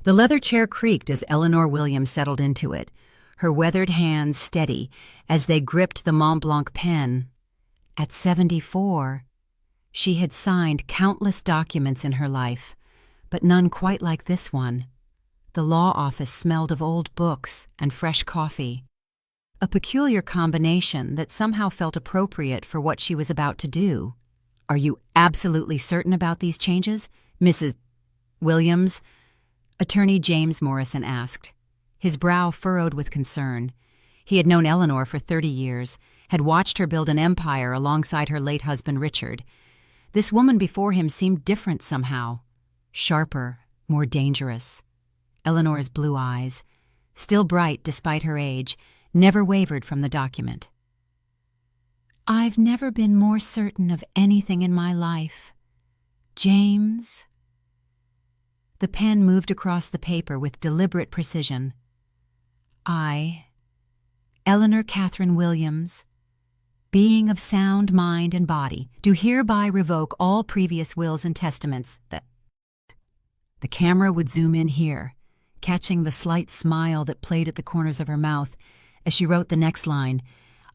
The leather chair creaked as Eleanor Williams settled into it, her weathered hands steady as they gripped the Mont Blanc pen. At 74, she had signed countless documents in her life, but none quite like this one. The law office smelled of old books and fresh coffee, a peculiar combination that somehow felt appropriate for what she was about to do. "Are you absolutely certain about these changes, Mrs. Williams?" Attorney James Morrison asked, his brow furrowed with concern. He had known Eleanor for 30 years, had watched her build an empire alongside her late husband Richard. This woman before him seemed different somehow, sharper, more dangerous. Eleanor's blue eyes, still bright despite her age, never wavered from the document. "I've never been more certain of anything in my life. James." The pen moved across the paper with deliberate precision. "I, Eleanor Catherine Williams, being of sound mind and body, do hereby revoke all previous wills and testaments that—" The camera would zoom in here, catching the slight smile that played at the corners of her mouth as she wrote the next line.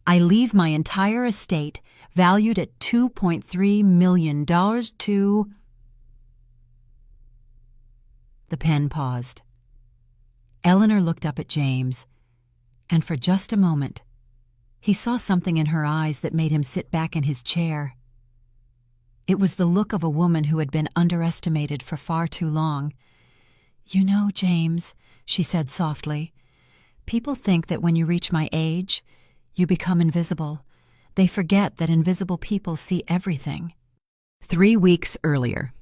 "I leave my entire estate, valued at $2.3 million to—" The pen paused. Eleanor looked up at James, and for just a moment, he saw something in her eyes that made him sit back in his chair. It was the look of a woman who had been underestimated for far too long. "You know, James," she said softly, "people think that when you reach my age, you become invisible. They forget that invisible people see everything." 3 weeks earlier.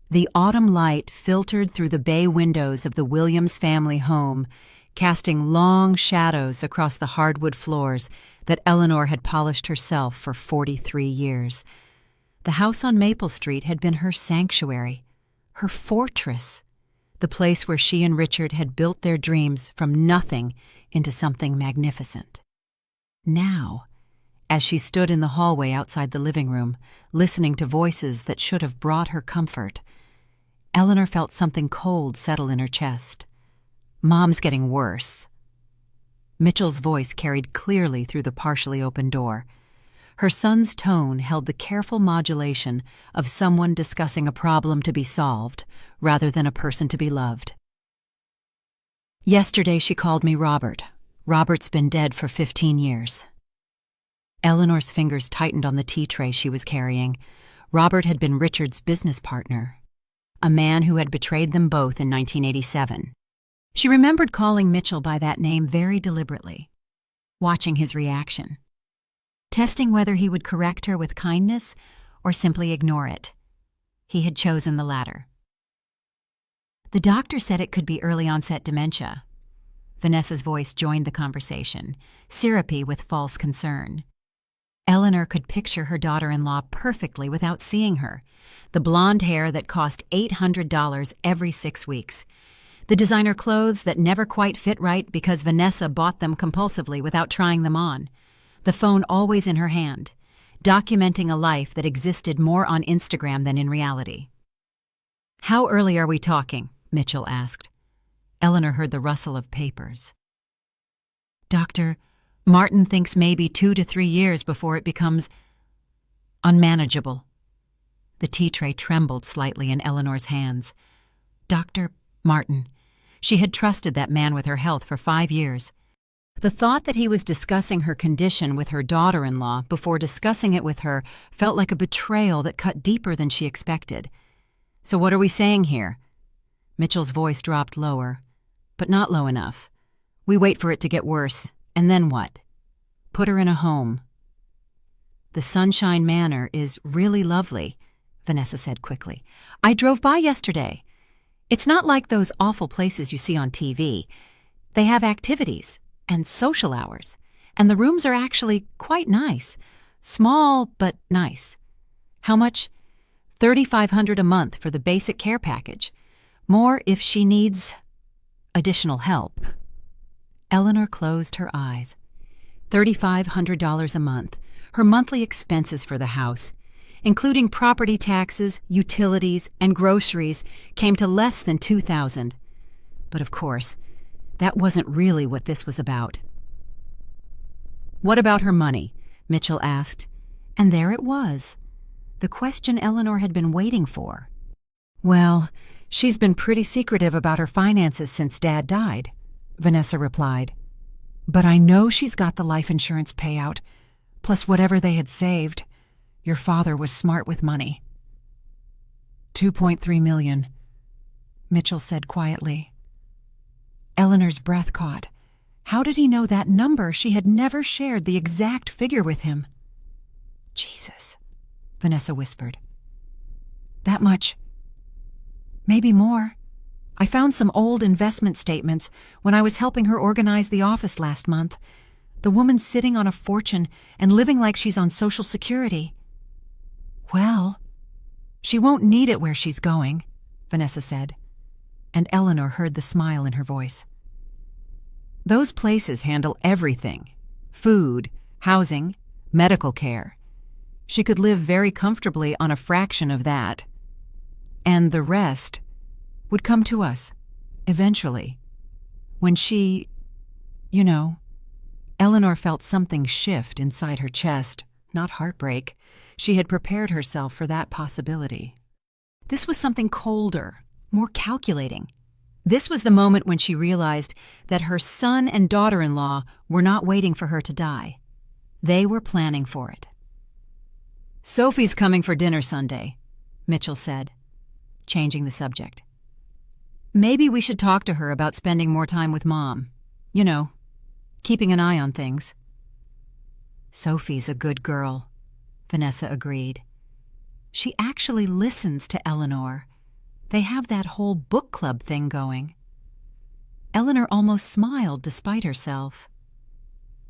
The autumn light filtered through the bay windows of the Williams family home, casting long shadows across the hardwood floors that Eleanor had polished herself for 43 years. The house on Maple Street had been her sanctuary, her fortress, the place where she and Richard had built their dreams from nothing into something magnificent. Now, as she stood in the hallway outside the living room, listening to voices that should have brought her comfort, Eleanor felt something cold settle in her chest. "Mom's getting worse." Mitchell's voice carried clearly through the partially open door. Her son's tone held the careful modulation of someone discussing a problem to be solved rather than a person to be loved. "Yesterday she called me Robert. Robert's been dead for 15 years. Eleanor's fingers tightened on the tea tray she was carrying. Robert had been Richard's business partner, a man who had betrayed them both in 1987. She remembered calling Mitchell by that name very deliberately, watching his reaction, testing whether he would correct her with kindness or simply ignore it. He had chosen the latter. "The doctor said it could be early-onset dementia." Vanessa's voice joined the conversation, syrupy with false concern. Eleanor could picture her daughter-in-law perfectly without seeing her, the blonde hair that cost $800 every 6 weeks, the designer clothes that never quite fit right because Vanessa bought them compulsively without trying them on, the phone always in her hand, documenting a life that existed more on Instagram than in reality. "How early are we talking?" Mitchell asked. Eleanor heard the rustle of papers. "Dr. Martin thinks maybe 2 to 3 years before it becomes unmanageable." The tea tray trembled slightly in Eleanor's hands. Dr. Martin. She had trusted that man with her health for 5 years. The thought that he was discussing her condition with her daughter-in-law before discussing it with her felt like a betrayal that cut deeper than she expected. "So what are we saying here?" Mitchell's voice dropped lower, but not low enough. "We wait for it to get worse, and then what?" "Put her in a home." "The Sunshine Manor is really lovely," Vanessa said quickly. "I drove by yesterday. It's not like those awful places you see on TV. They have activities and social hours, and the rooms are actually quite nice. Small, but nice." "How much?" $3,500 a month for the basic care package. More if she needs additional help." Eleanor closed her eyes. $3,500 a month, her monthly expenses for the house. including property taxes, utilities, and groceries, came to less than $2,000. But of course, that wasn't really what this was about. "What about her money?" Mitchell asked. And there it was, the question Eleanor had been waiting for. "Well, she's been pretty secretive about her finances since Dad died," Vanessa replied. "But I know she's got the life insurance payout, plus whatever they had saved. Your father was smart with money." $2.3 million, Mitchell said quietly. Eleanor's breath caught. How did he know that number? She had never shared the exact figure with him. "Jesus," Vanessa whispered. "That much? Maybe more. I found some old investment statements when I was helping her organize the office last month. The woman's sitting on a fortune and living like she's on Social Security." "Well, she won't need it where she's going," Vanessa said, and Eleanor heard the smile in her voice. "Those places handle everything: food, housing, medical care. She could live very comfortably on a fraction of that. And the rest would come to us, eventually. When she, you know." Eleanor felt something shift inside her chest, not heartbreak. She had prepared herself for that possibility. This was something colder, more calculating. This was the moment when she realized that her son and daughter-in-law were not waiting for her to die. They were planning for it. "Sophie's coming for dinner Sunday," Mitchell said, changing the subject. "Maybe we should talk to her about spending more time with Mom. You know, keeping an eye on things." "Sophie's a good girl," Vanessa agreed. "She actually listens to Eleanor. They have that whole book club thing going." Eleanor almost smiled despite herself.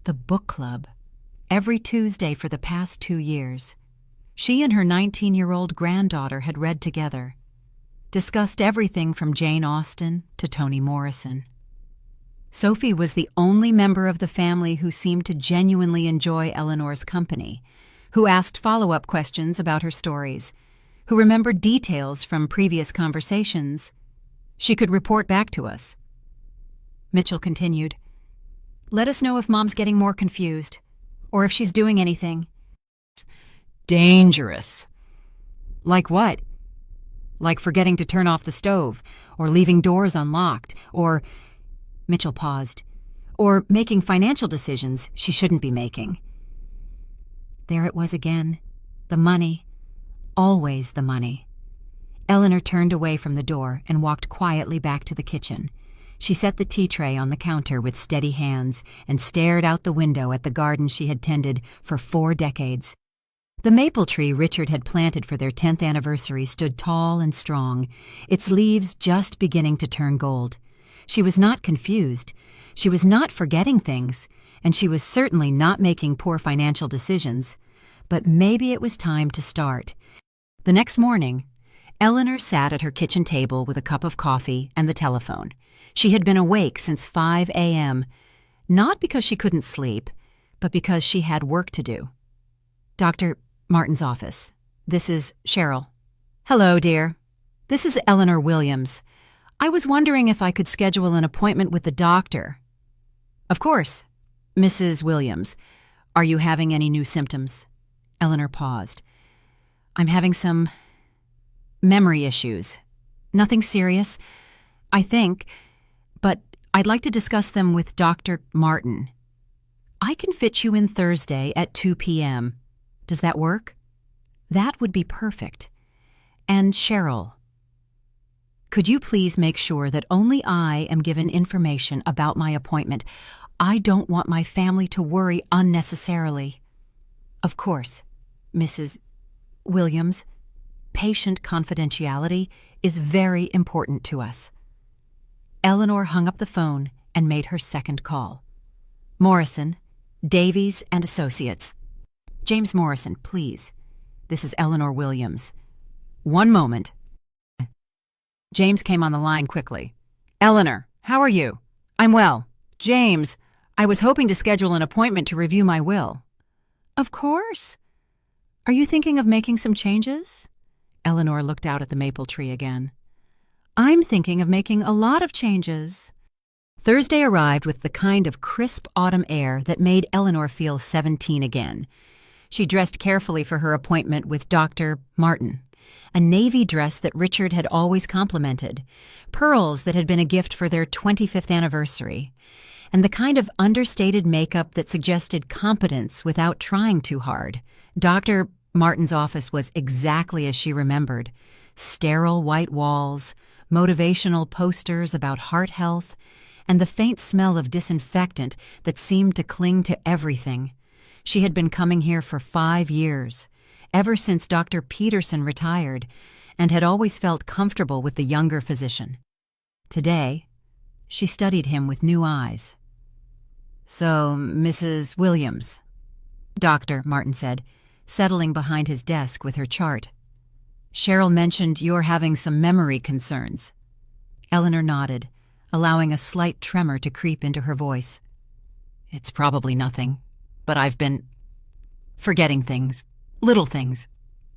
The book club. Every Tuesday for the past 2 years. She and her 19-year-old granddaughter had read together, discussed everything from Jane Austen to Toni Morrison. Sophie was the only member of the family who seemed to genuinely enjoy Eleanor's company, who asked follow-up questions about her stories, who remembered details from previous conversations. She could report back to us. Mitchell continued, "Let us know if Mom's getting more confused, or if she's doing anything." "Dangerous." "Like what?" "Like forgetting to turn off the stove, or leaving doors unlocked, or—" Mitchell paused. "Or making financial decisions she shouldn't be making." There it was again. The money. Always the money. Eleanor turned away from the door and walked quietly back to the kitchen. She set the tea tray on the counter with steady hands and stared out the window at the garden she had tended for 4 decades. The maple tree Richard had planted for their 10th anniversary stood tall and strong, its leaves just beginning to turn gold. She was not confused. She was not forgetting things, and she was certainly not making poor financial decisions. But maybe it was time to start. The next morning, Eleanor sat at her kitchen table with a cup of coffee and the telephone. She had been awake since 5 a.m., not because she couldn't sleep, but because she had work to do. "Dr. Martin's office. This is Cheryl." "Hello, dear. This is Eleanor Williams. I was wondering if I could schedule an appointment with the doctor." "Of course, Mrs. Williams. Are you having any new symptoms?" Eleanor paused. "I'm having some memory issues. Nothing serious, I think, but I'd like to discuss them with Dr. Martin. I can fit you in Thursday at 2 p.m. Does that work?" "That would be perfect. And Cheryl, could you please make sure that only I am given information about my appointment? I don't want my family to worry unnecessarily." "Of course, Mrs. Williams. Patient confidentiality is very important to us." Eleanor hung up the phone and made her second call. "Morrison, Davies and Associates." "James Morrison, please. This is Eleanor Williams." "One moment." James came on the line quickly. "Eleanor, how are you?" "I'm well." "James, I was hoping to schedule an appointment to review my will." "Of course. Are you thinking of making some changes? Eleanor looked out at the maple tree again. I'm thinking of making a lot of changes. Thursday arrived with the kind of crisp autumn air that made Eleanor feel 17 again. She dressed carefully for her appointment with Dr. Martin, a navy dress that Richard had always complimented, pearls that had been a gift for their 25th anniversary, and the kind of understated makeup that suggested competence without trying too hard. Dr. Martin's office was exactly as she remembered: sterile white walls, motivational posters about heart health, and the faint smell of disinfectant that seemed to cling to everything. She had been coming here for 5 years, ever since Dr. Peterson retired, and had always felt comfortable with the younger physician. Today, she studied him with new eyes. "So, Mrs. Williams," Dr. Martin said, settling behind his desk with her chart. "Cheryl mentioned you're having some memory concerns." Eleanor nodded, allowing a slight tremor to creep into her voice. "It's probably nothing, but I've been forgetting things. Little things.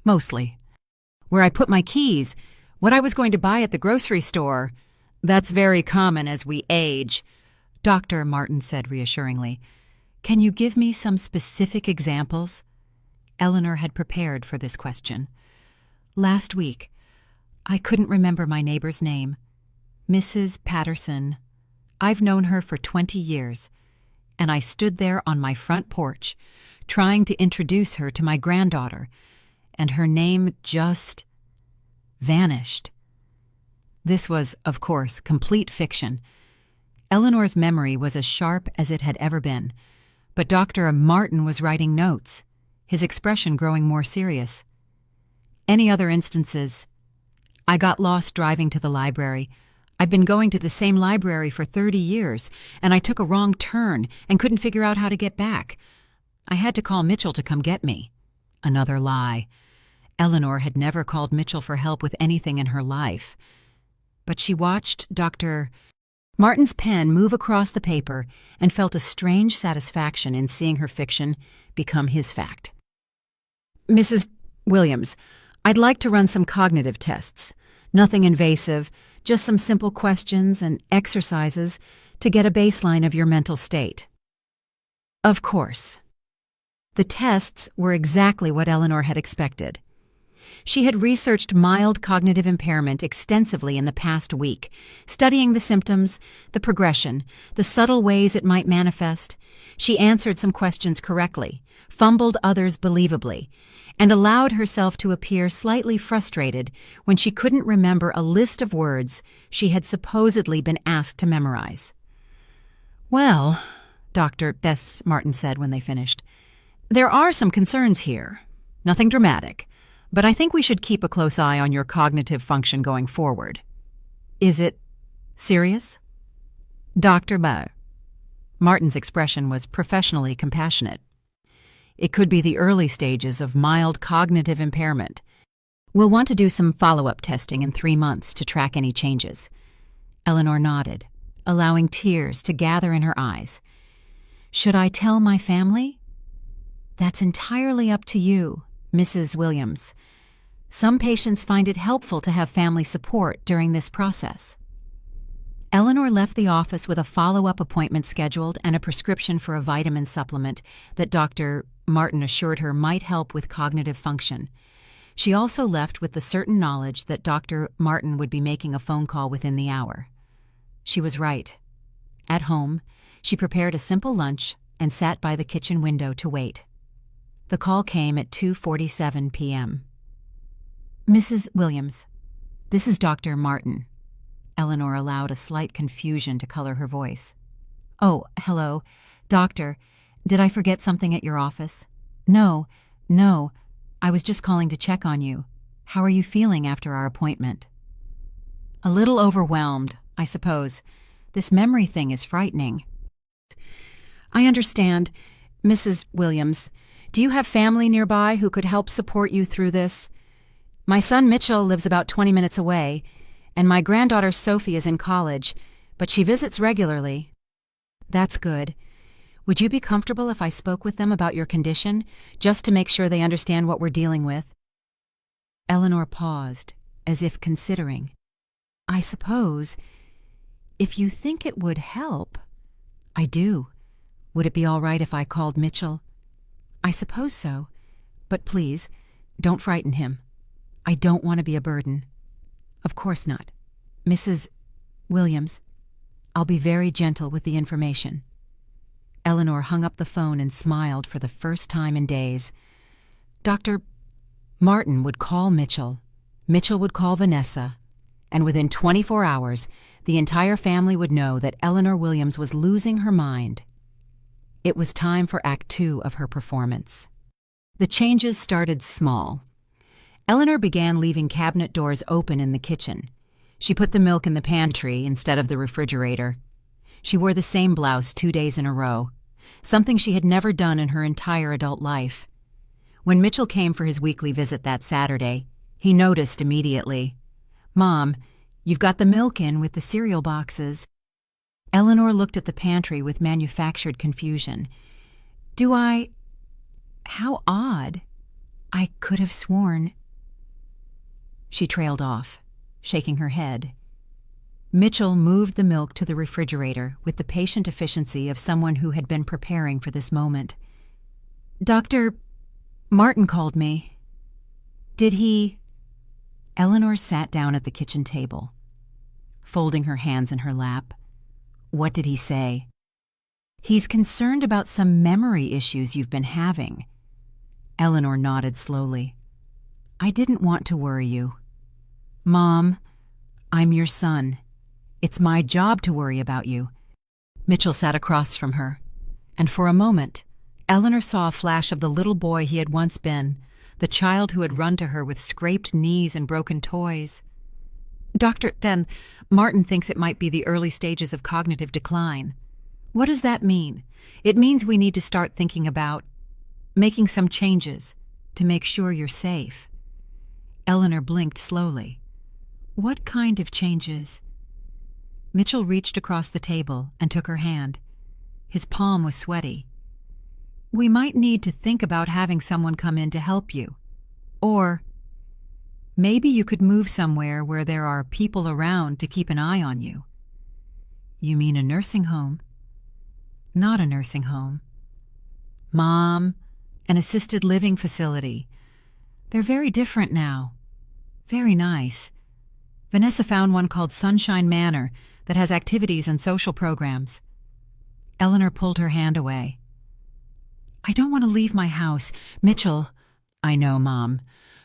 Mostly. Where I put my keys, what I was going to buy at the grocery store. That's very common as we age," Dr. Martin said reassuringly. "Can you give me some specific examples?" Eleanor had prepared for this question. "Last week, I couldn't remember my neighbor's name. Mrs. Patterson. I've known her for 20 years, and I stood there on my front porch, trying to introduce her to my granddaughter, and her name just vanished." This was, of course, complete fiction. Eleanor's memory was as sharp as it had ever been, but Dr. Martin was writing notes, his expression growing more serious. "Any other instances?" "I got lost driving to the library. I've been going to the same library for 30 years, and I took a wrong turn and couldn't figure out how to get back. I had to call Mitchell to come get me." Another lie. Eleanor had never called Mitchell for help with anything in her life. But she watched Dr. Martin's pen move across the paper and felt a strange satisfaction in seeing her fiction become his fact. "Mrs. Williams, I'd like to run some cognitive tests. Nothing invasive, just some simple questions and exercises to get a baseline of your mental state." Of course. The tests were exactly what Eleanor had expected. She had researched mild cognitive impairment extensively in the past week, studying the symptoms, the progression, the subtle ways it might manifest. She answered some questions correctly, fumbled others believably, and allowed herself to appear slightly frustrated when she couldn't remember a list of words she had supposedly been asked to memorize. "Well," Dr. Martin said when they finished, "there are some concerns here. Nothing dramatic, but I think we should keep a close eye on your cognitive function going forward." "Is it serious?" Dr. Martin's expression was professionally compassionate. "It could be the early stages of mild cognitive impairment. We'll want to do some follow-up testing in 3 months to track any changes." Eleanor nodded, allowing tears to gather in her eyes. "Should I tell my family?" "That's entirely up to you, Mrs. Williams. Some patients find it helpful to have family support during this process." Eleanor left the office with a follow-up appointment scheduled and a prescription for a vitamin supplement that Dr. Martin assured her might help with cognitive function. She also left with the certain knowledge that Dr. Martin would be making a phone call within the hour. She was right. At home, she prepared a simple lunch and sat by the kitchen window to wait. The call came at 2:47 p.m. "Mrs. Williams, this is Dr. Martin." Eleanor allowed a slight confusion to color her voice. "Oh, hello. Doctor, did I forget something at your office?" No. I was just calling to check on you. How are you feeling after our appointment?" "A little overwhelmed, I suppose. This memory thing is frightening." "I understand. Mrs. Williams, do you have family nearby who could help support you through this? My son Mitchell lives about 20 minutes away, and my granddaughter Sophie is in college, but she visits regularly." "That's good. Would you be comfortable if I spoke with them about your condition, just to make sure they understand what we're dealing with?" Eleanor paused, as if considering. "I suppose, if you think it would help—" "I do. Would it be all right if I called Mitchell?" "I suppose so. But please, don't frighten him. I don't want to be a burden." "Of course not. Mrs. Williams, I'll be very gentle with the information." Eleanor hung up the phone and smiled for the first time in days. Dr. Martin would call Mitchell. Mitchell would call Vanessa. And within 24 hours, the entire family would know that Eleanor Williams was losing her mind. It was time for Act 2 of her performance. The changes started small. Eleanor began leaving cabinet doors open in the kitchen. She put the milk in the pantry instead of the refrigerator. She wore the same blouse 2 days in a row, something she had never done in her entire adult life. When Mitchell came for his weekly visit that Saturday, he noticed immediately. "Mom, you've got the milk in with the cereal boxes." Eleanor looked at the pantry with manufactured confusion. "Do I? How odd. I could have sworn—" She trailed off, shaking her head. Mitchell moved the milk to the refrigerator with the patient efficiency of someone who had been preparing for this moment. "Dr. Martin called me. Did he—" Eleanor sat down at the kitchen table, folding her hands in her lap. "What did he say?" "He's concerned about some memory issues you've been having." Eleanor nodded slowly. "I didn't want to worry you. Mom, I'm your son. It's my job to worry about you." Mitchell sat across from her, and for a moment, Eleanor saw a flash of the little boy he had once been, the child who had run to her with scraped knees and broken toys. Then Martin thinks it might be the early stages of cognitive decline. What does that mean? It means we need to start thinking about making some changes to make sure you're safe." Eleanor blinked slowly. "What kind of changes?" Mitchell reached across the table and took her hand. His palm was sweaty. "We might need to think about having someone come in to help you. Or maybe you could move somewhere where there are people around to keep an eye on you." "You mean a nursing home?" "Not a nursing home. Mom, an assisted living facility. They're very different now. Very nice. Vanessa found one called Sunshine Manor that has activities and social programs." Eleanor pulled her hand away. "I don't want to leave my house. Mitchell—" "I know, Mom,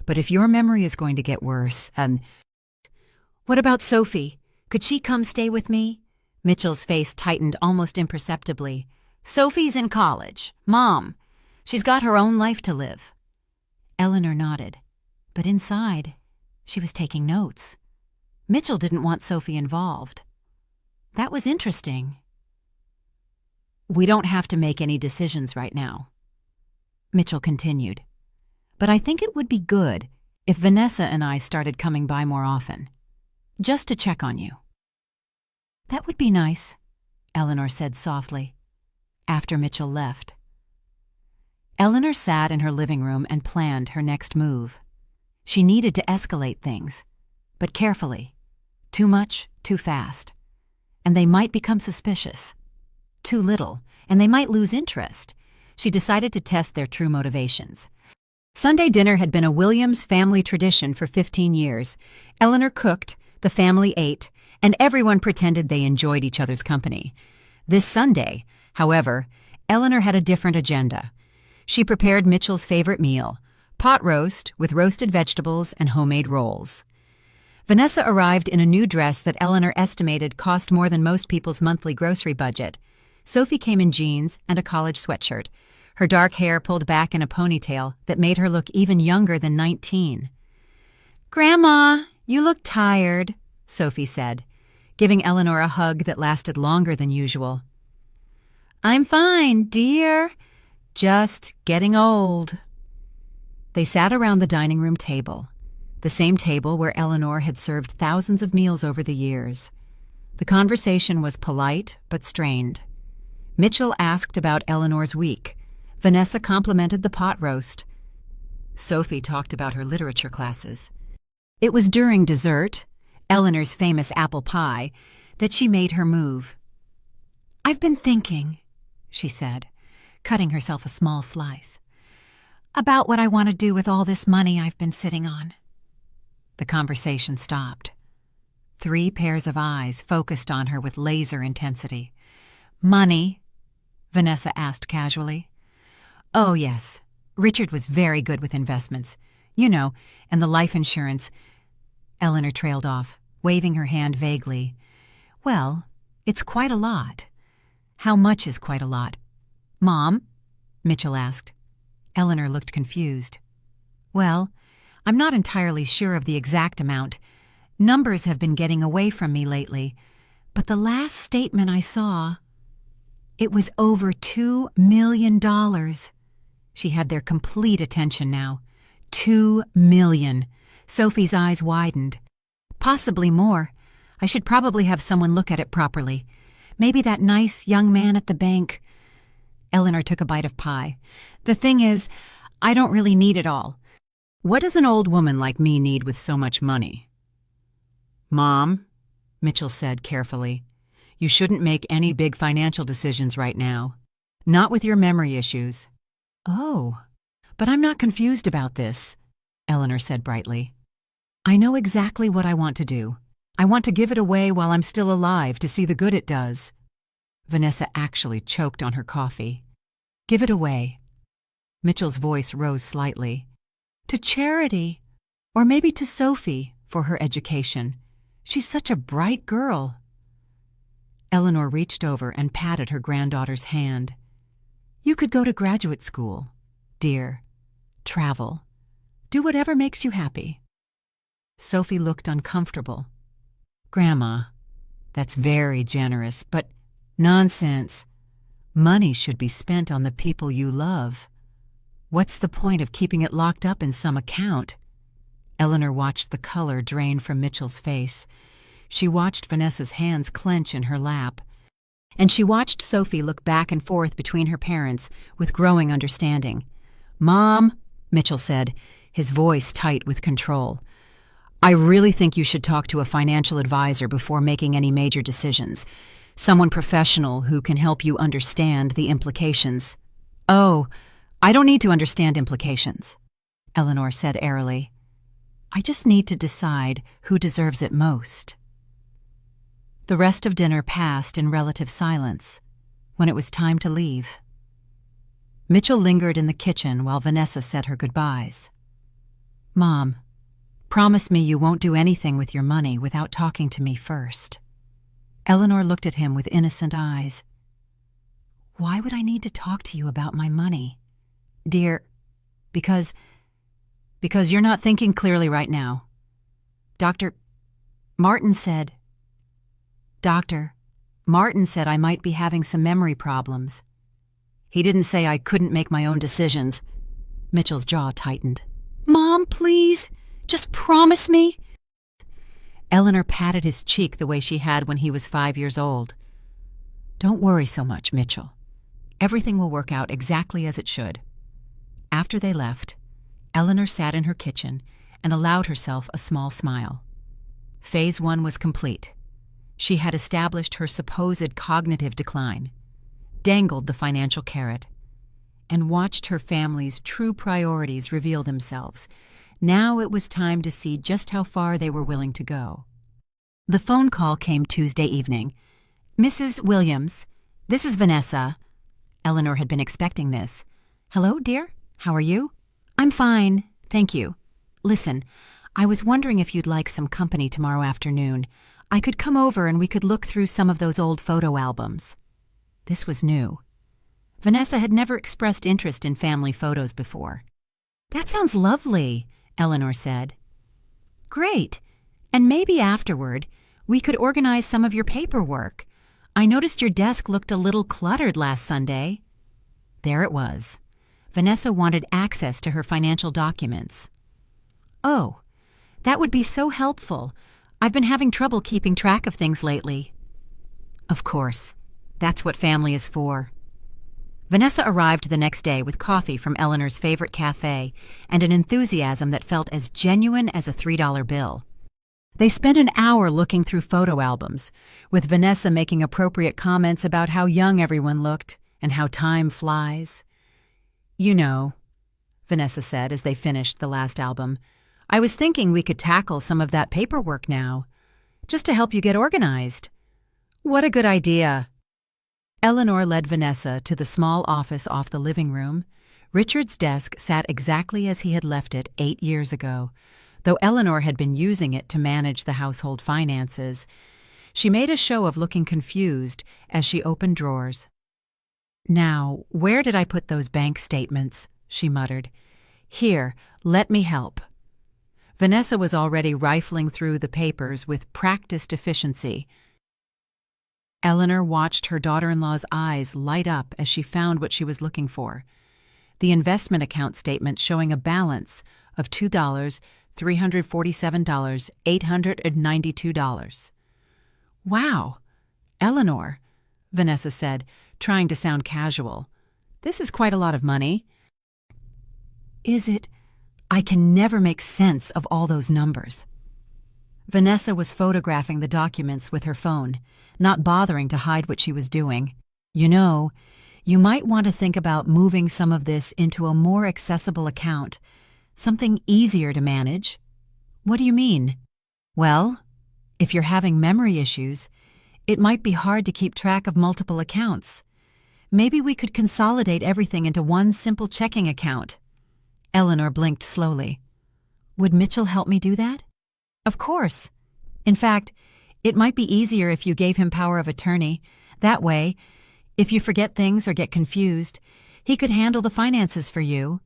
but if your memory is going to get worse and—" "What about Sophie? Could she come stay with me?" Mitchell's face tightened almost imperceptibly. "Sophie's in college. Mom, she's got her own life to live." Eleanor nodded, but inside, she was taking notes. Mitchell didn't want Sophie involved. That was interesting. "We don't have to make any decisions right now," Mitchell continued. "But I think it would be good if Vanessa and I started coming by more often, just to check on you." "That would be nice," Eleanor said softly, after Mitchell left. Eleanor sat in her living room and planned her next move. She needed to escalate things, but carefully. Too much, too fast. And they might become suspicious. Too little, and they might lose interest. She decided to test their true motivations. Sunday dinner had been a Williams family tradition for 15 years. Eleanor cooked, the family ate, and everyone pretended they enjoyed each other's company. This Sunday, however, Eleanor had a different agenda. She prepared Mitchell's favorite meal, pot roast with roasted vegetables and homemade rolls. Vanessa arrived in a new dress that Eleanor estimated cost more than most people's monthly grocery budget. Sophie came in jeans and a college sweatshirt, her dark hair pulled back in a ponytail that made her look even younger than 19. "Grandma, you look tired," Sophie said, giving Eleanor a hug that lasted longer than usual. "I'm fine, dear. Just getting old." They sat around the dining room table, the same table where Eleanor had served thousands of meals over the years. The conversation was polite but strained. Mitchell asked about Eleanor's week. Vanessa complimented the pot roast. Sophie talked about her literature classes. It was during dessert, Eleanor's famous apple pie, that she made her move. "I've been thinking," she said, cutting herself a small slice, "about what I want to do with all this money I've been sitting on." The conversation stopped. 3 pairs of eyes focused on her with laser intensity. "Money?" Vanessa asked casually. "Oh, yes. Richard was very good with investments. You know, and the life insurance." Eleanor trailed off, waving her hand vaguely. "Well, it's quite a lot." "How much is quite a lot?" "Mom?" Mitchell asked. Eleanor looked confused. "Well, I'm not entirely sure of the exact amount. Numbers have been getting away from me lately. But the last statement I saw, it was over $2 million. She had their complete attention now. $2 million. Sophie's eyes widened. "Possibly more. I should probably have someone look at it properly. Maybe that nice young man at the bank." Eleanor took a bite of pie. "The thing is, I don't really need it all." "What does an old woman like me need with so much money?" "Mom," Mitchell said carefully, "you shouldn't make any big financial decisions right now. Not with your memory issues." "Oh, but I'm not confused about this," Eleanor said brightly. "I know exactly what I want to do. I want to give it away while I'm still alive to see the good it does." Vanessa actually choked on her coffee. "Give it away." Mitchell's voice rose slightly. "To charity, or maybe to Sophie for her education. She's such a bright girl." Eleanor reached over and patted her granddaughter's hand. "You could go to graduate school, dear. Travel. Do whatever makes you happy." Sophie looked uncomfortable. "Grandma, that's very generous, but nonsense. Money should be spent on the people you love. What's the point of keeping it locked up in some account?" Eleanor watched the color drain from Mitchell's face. She watched Vanessa's hands clench in her lap. And she watched Sophie look back and forth between her parents with growing understanding. "Mom," Mitchell said, his voice tight with control, "I really think you should talk to a financial advisor before making any major decisions. Someone professional who can help you understand the implications." "Oh, I don't need to understand implications," Eleanor said airily. "I just need to decide who deserves it most." The rest of dinner passed in relative silence. When it was time to leave, Mitchell lingered in the kitchen while Vanessa said her goodbyes. "Mom, promise me you won't do anything with your money without talking to me first." Eleanor looked at him with innocent eyes. "Why would I need to talk to you about my money?" "Dear, because you're not thinking clearly right now. Dr. Martin said I might be having some memory problems. He didn't say I couldn't make my own decisions." Mitchell's jaw tightened. "Mom, please, just promise me." Eleanor patted his cheek the way she had when he was 5 years old. "Don't worry so much, Mitchell. Everything will work out exactly as it should." After they left, Eleanor sat in her kitchen and allowed herself a small smile. Phase 1 was complete. She had established her supposed cognitive decline, dangled the financial carrot, and watched her family's true priorities reveal themselves. Now it was time to see just how far they were willing to go. The phone call came Tuesday evening. "Mrs. Williams, this is Vanessa." Eleanor had been expecting this. "Hello, dear. How are you?" "I'm fine, thank you. Listen, I was wondering if you'd like some company tomorrow afternoon. I could come over and we could look through some of those old photo albums." This was new. Vanessa had never expressed interest in family photos before. "That sounds lovely," Eleanor said. "Great. And maybe afterward, we could organize some of your paperwork. I noticed your desk looked a little cluttered last Sunday." There it was. Vanessa wanted access to her financial documents. "Oh, that would be so helpful. I've been having trouble keeping track of things lately." "Of course. That's what family is for. Vanessa arrived the next day with coffee from Eleanor's favorite cafe and an enthusiasm that felt as genuine as a $3 bill. They spent an hour looking through photo albums, with Vanessa making appropriate comments about how young everyone looked and how time flies. "You know," Vanessa said as they finished the last album, "I was thinking we could tackle some of that paperwork now, just to help you get organized." "What a good idea." Eleanor led Vanessa to the small office off the living room. Richard's desk sat exactly as he had left it 8 years ago, though Eleanor had been using it to manage the household finances. She made a show of looking confused as she opened drawers. "Now, where did I put those bank statements?" she muttered. "Here, let me help." Vanessa was already rifling through the papers with practiced efficiency. Eleanor watched her daughter-in-law's eyes light up as she found what she was looking for. The investment account statement showing a balance of $2,347,892. "Wow, Eleanor," Vanessa said, trying to sound casual. "This is quite a lot of money." "Is it? I can never make sense of all those numbers." Vanessa was photographing the documents with her phone, not bothering to hide what she was doing. "You know, you might want to think about moving some of this into a more accessible account, something easier to manage." "What do you mean?" "Well, if you're having memory issues, it might be hard to keep track of multiple accounts. Maybe we could consolidate everything into one simple checking account." Eleanor blinked slowly. "Would Mitchell help me do that?" "Of course. In fact, it might be easier if you gave him power of attorney. That way, if you forget things or get confused, he could handle the finances for you."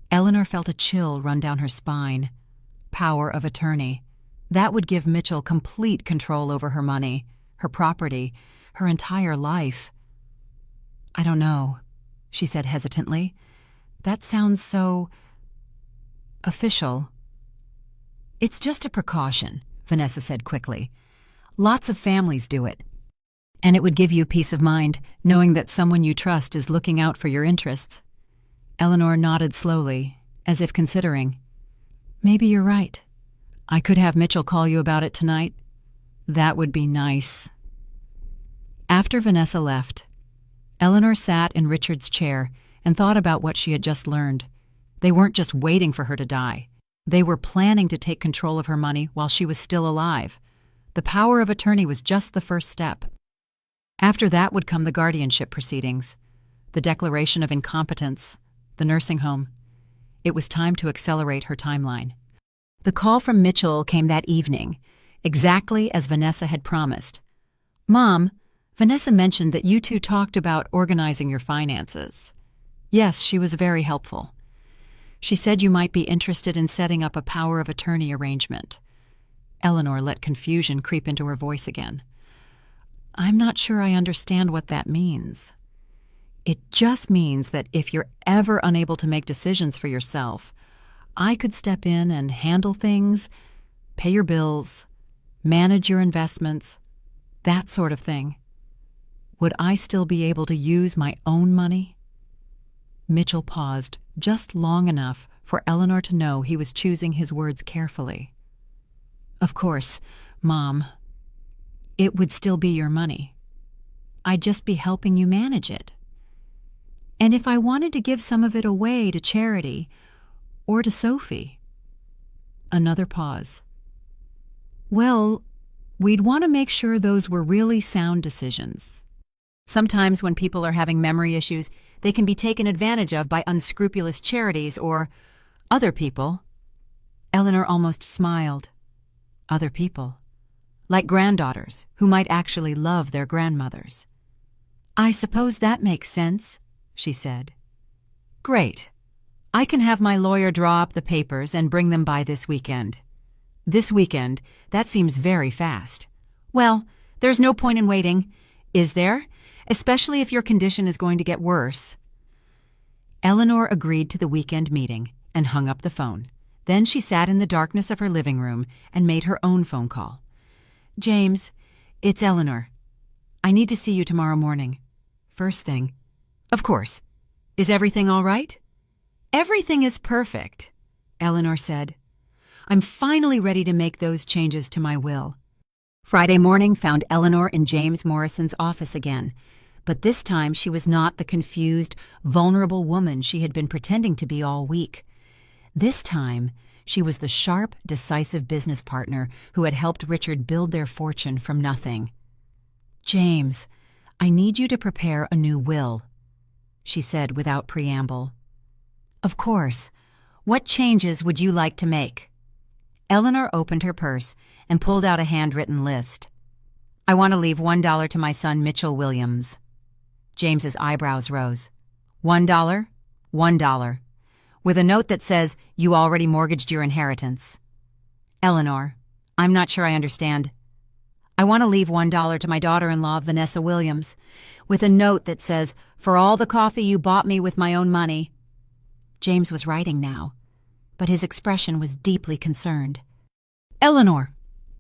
Eleanor felt a chill run down her spine. Power of attorney. That would give Mitchell complete control over her money, her property, her entire life. "I don't know," she said hesitantly. "That sounds so official." "It's just a precaution," Vanessa said quickly. "Lots of families do it. And it would give you peace of mind, knowing that someone you trust is looking out for your interests." Eleanor nodded slowly, as if considering. "Maybe you're right. I could have Mitchell call you about it tonight. That would be nice." After Vanessa left, Eleanor sat in Richard's chair and thought about what she had just learned. They weren't just waiting for her to die. They were planning to take control of her money while she was still alive. The power of attorney was just the first step. After that would come the guardianship proceedings, the declaration of incompetence, the nursing home. It was time to accelerate her timeline. The call from Mitchell came that evening, exactly as Vanessa had promised. "Mom, Vanessa mentioned that you two talked about organizing your finances." "Yes, she was very helpful. She said you might be interested in setting up a power of attorney arrangement." Eleanor let confusion creep into her voice again. "I'm not sure I understand what that means." "It just means that if you're ever unable to make decisions for yourself, I could step in and handle things, pay your bills, manage your investments, that sort of thing. Would I still be able to use my own money?" Mitchell paused just long enough for Eleanor to know he was choosing his words carefully. "Of course, Mom. It would still be your money. I'd just be helping you manage it. And if I wanted to give some of it away to charity or to Sophie." Another pause. "Well, we'd want to make sure those were really sound decisions. Sometimes when people are having memory issues, they can be taken advantage of by unscrupulous charities or other people." Eleanor almost smiled. Other people. Like granddaughters who might actually love their grandmothers. "I suppose that makes sense," she said. "Great. I can have my lawyer draw up the papers and bring them by this weekend." "This weekend? That seems very fast." "Well, there's no point in waiting, is there? Especially if your condition is going to get worse." Eleanor agreed to the weekend meeting and hung up the phone. Then she sat in the darkness of her living room and made her own phone call. "James, it's Eleanor. I need to see you tomorrow morning. First thing. Of course. Is everything all right? Everything is perfect, Eleanor said. I'm finally ready to make those changes to my will. Friday morning found Eleanor in James Morrison's office again, but this time she was not the confused, vulnerable woman she had been pretending to be all week. This time, she was the sharp, decisive business partner who had helped Richard build their fortune from nothing. James, I need you to prepare a new will, she said without preamble. Of course. What changes would you like to make? Eleanor opened her purse and pulled out a handwritten list. I want to leave $1 to my son Mitchell Williams. James's eyebrows rose. $1? $1. With a note that says, you already mortgaged your inheritance. Eleanor, I'm not sure I understand. I want to leave $1 to my daughter-in-law, Vanessa Williams, with a note that says, for all the coffee you bought me with my own money. James was writing now, but his expression was deeply concerned. Eleanor,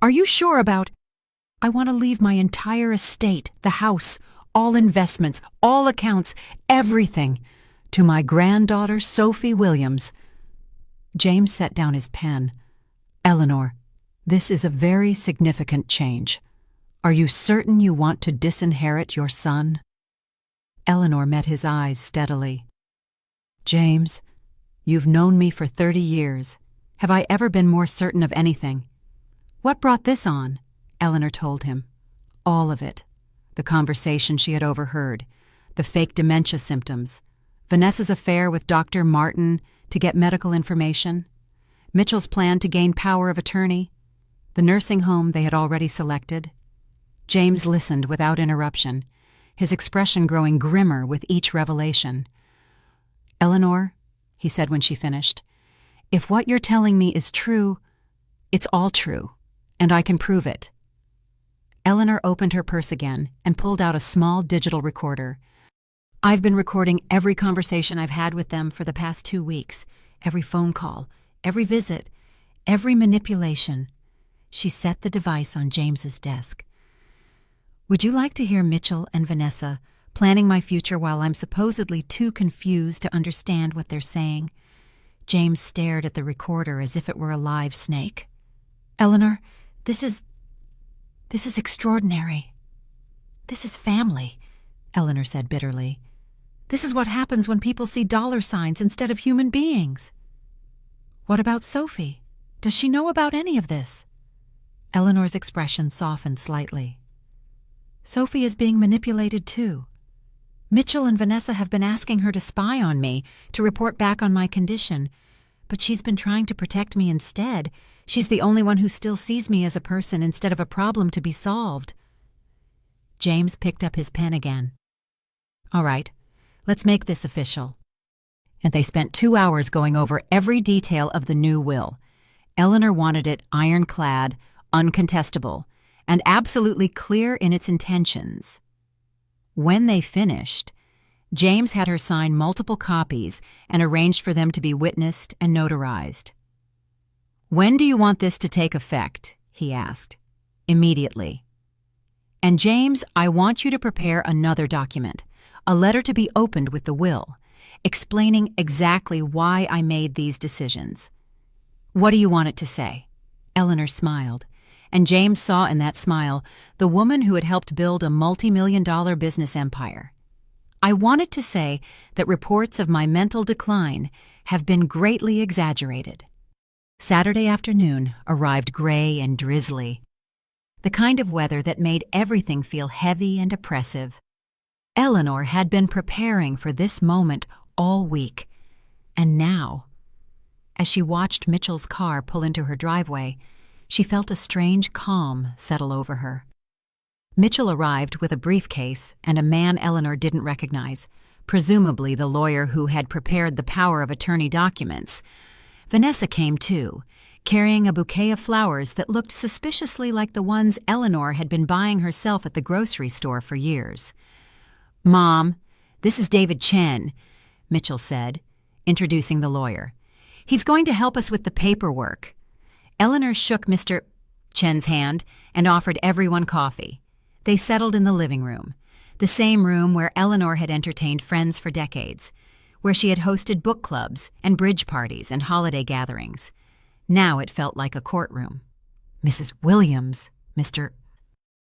are you sure about... I want to leave my entire estate, the house, all investments, all accounts, everything, to my granddaughter, Sophie Williams. James set down his pen. Eleanor, this is a very significant change. Are you certain you want to disinherit your son? Eleanor met his eyes steadily. James, you've known me for 30 years. Have I ever been more certain of anything? What brought this on? Eleanor told him. All of it. The conversation she had overheard, the fake dementia symptoms, Vanessa's affair with Dr. Martin to get medical information, Mitchell's plan to gain power of attorney, the nursing home they had already selected. James listened without interruption, his expression growing grimmer with each revelation. Eleanor, he said when she finished, if what you're telling me is true, it's all true, and I can prove it. Eleanor opened her purse again and pulled out a small digital recorder. I've been recording every conversation I've had with them for the past 2 weeks, every phone call, every visit, every manipulation. She set the device on James's desk. Would you like to hear Mitchell and Vanessa planning my future while I'm supposedly too confused to understand what they're saying? James stared at the recorder as if it were a live snake. Eleanor, this is extraordinary. This is family, Eleanor said bitterly. This is what happens when people see dollar signs instead of human beings. What about Sophie? Does she know about any of this? Eleanor's expression softened slightly. Sophie is being manipulated too. Mitchell and Vanessa have been asking her to spy on me, to report back on my condition, but she's been trying to protect me instead. She's the only one who still sees me as a person instead of a problem to be solved. James picked up his pen again. All right, let's make this official. And they spent 2 hours going over every detail of the new will. Eleanor wanted it ironclad, uncontestable, and absolutely clear in its intentions. When they finished, James had her sign multiple copies and arranged for them to be witnessed and notarized. When do you want this to take effect? He asked. Immediately. And James, I want you to prepare another document, a letter to be opened with the will, explaining exactly why I made these decisions. What do you want it to say? Eleanor smiled, and James saw in that smile the woman who had helped build a multi-million-dollar business empire. I wanted to say that reports of my mental decline have been greatly exaggerated. Saturday afternoon arrived gray and drizzly, the kind of weather that made everything feel heavy and oppressive. Eleanor had been preparing for this moment all week, and now, as she watched Mitchell's car pull into her driveway, she felt a strange calm settle over her. Mitchell arrived with a briefcase and a man Eleanor didn't recognize, presumably the lawyer who had prepared the power of attorney documents. Vanessa came too, carrying a bouquet of flowers that looked suspiciously like the ones Eleanor had been buying herself at the grocery store for years. Mom, this is David Chen, Mitchell said, introducing the lawyer. He's going to help us with the paperwork. Eleanor shook Mr. Chen's hand and offered everyone coffee. They settled in the living room, the same room where Eleanor had entertained friends for decades, where she had hosted book clubs and bridge parties and holiday gatherings. Now it felt like a courtroom. "Mrs. Williams," Mr.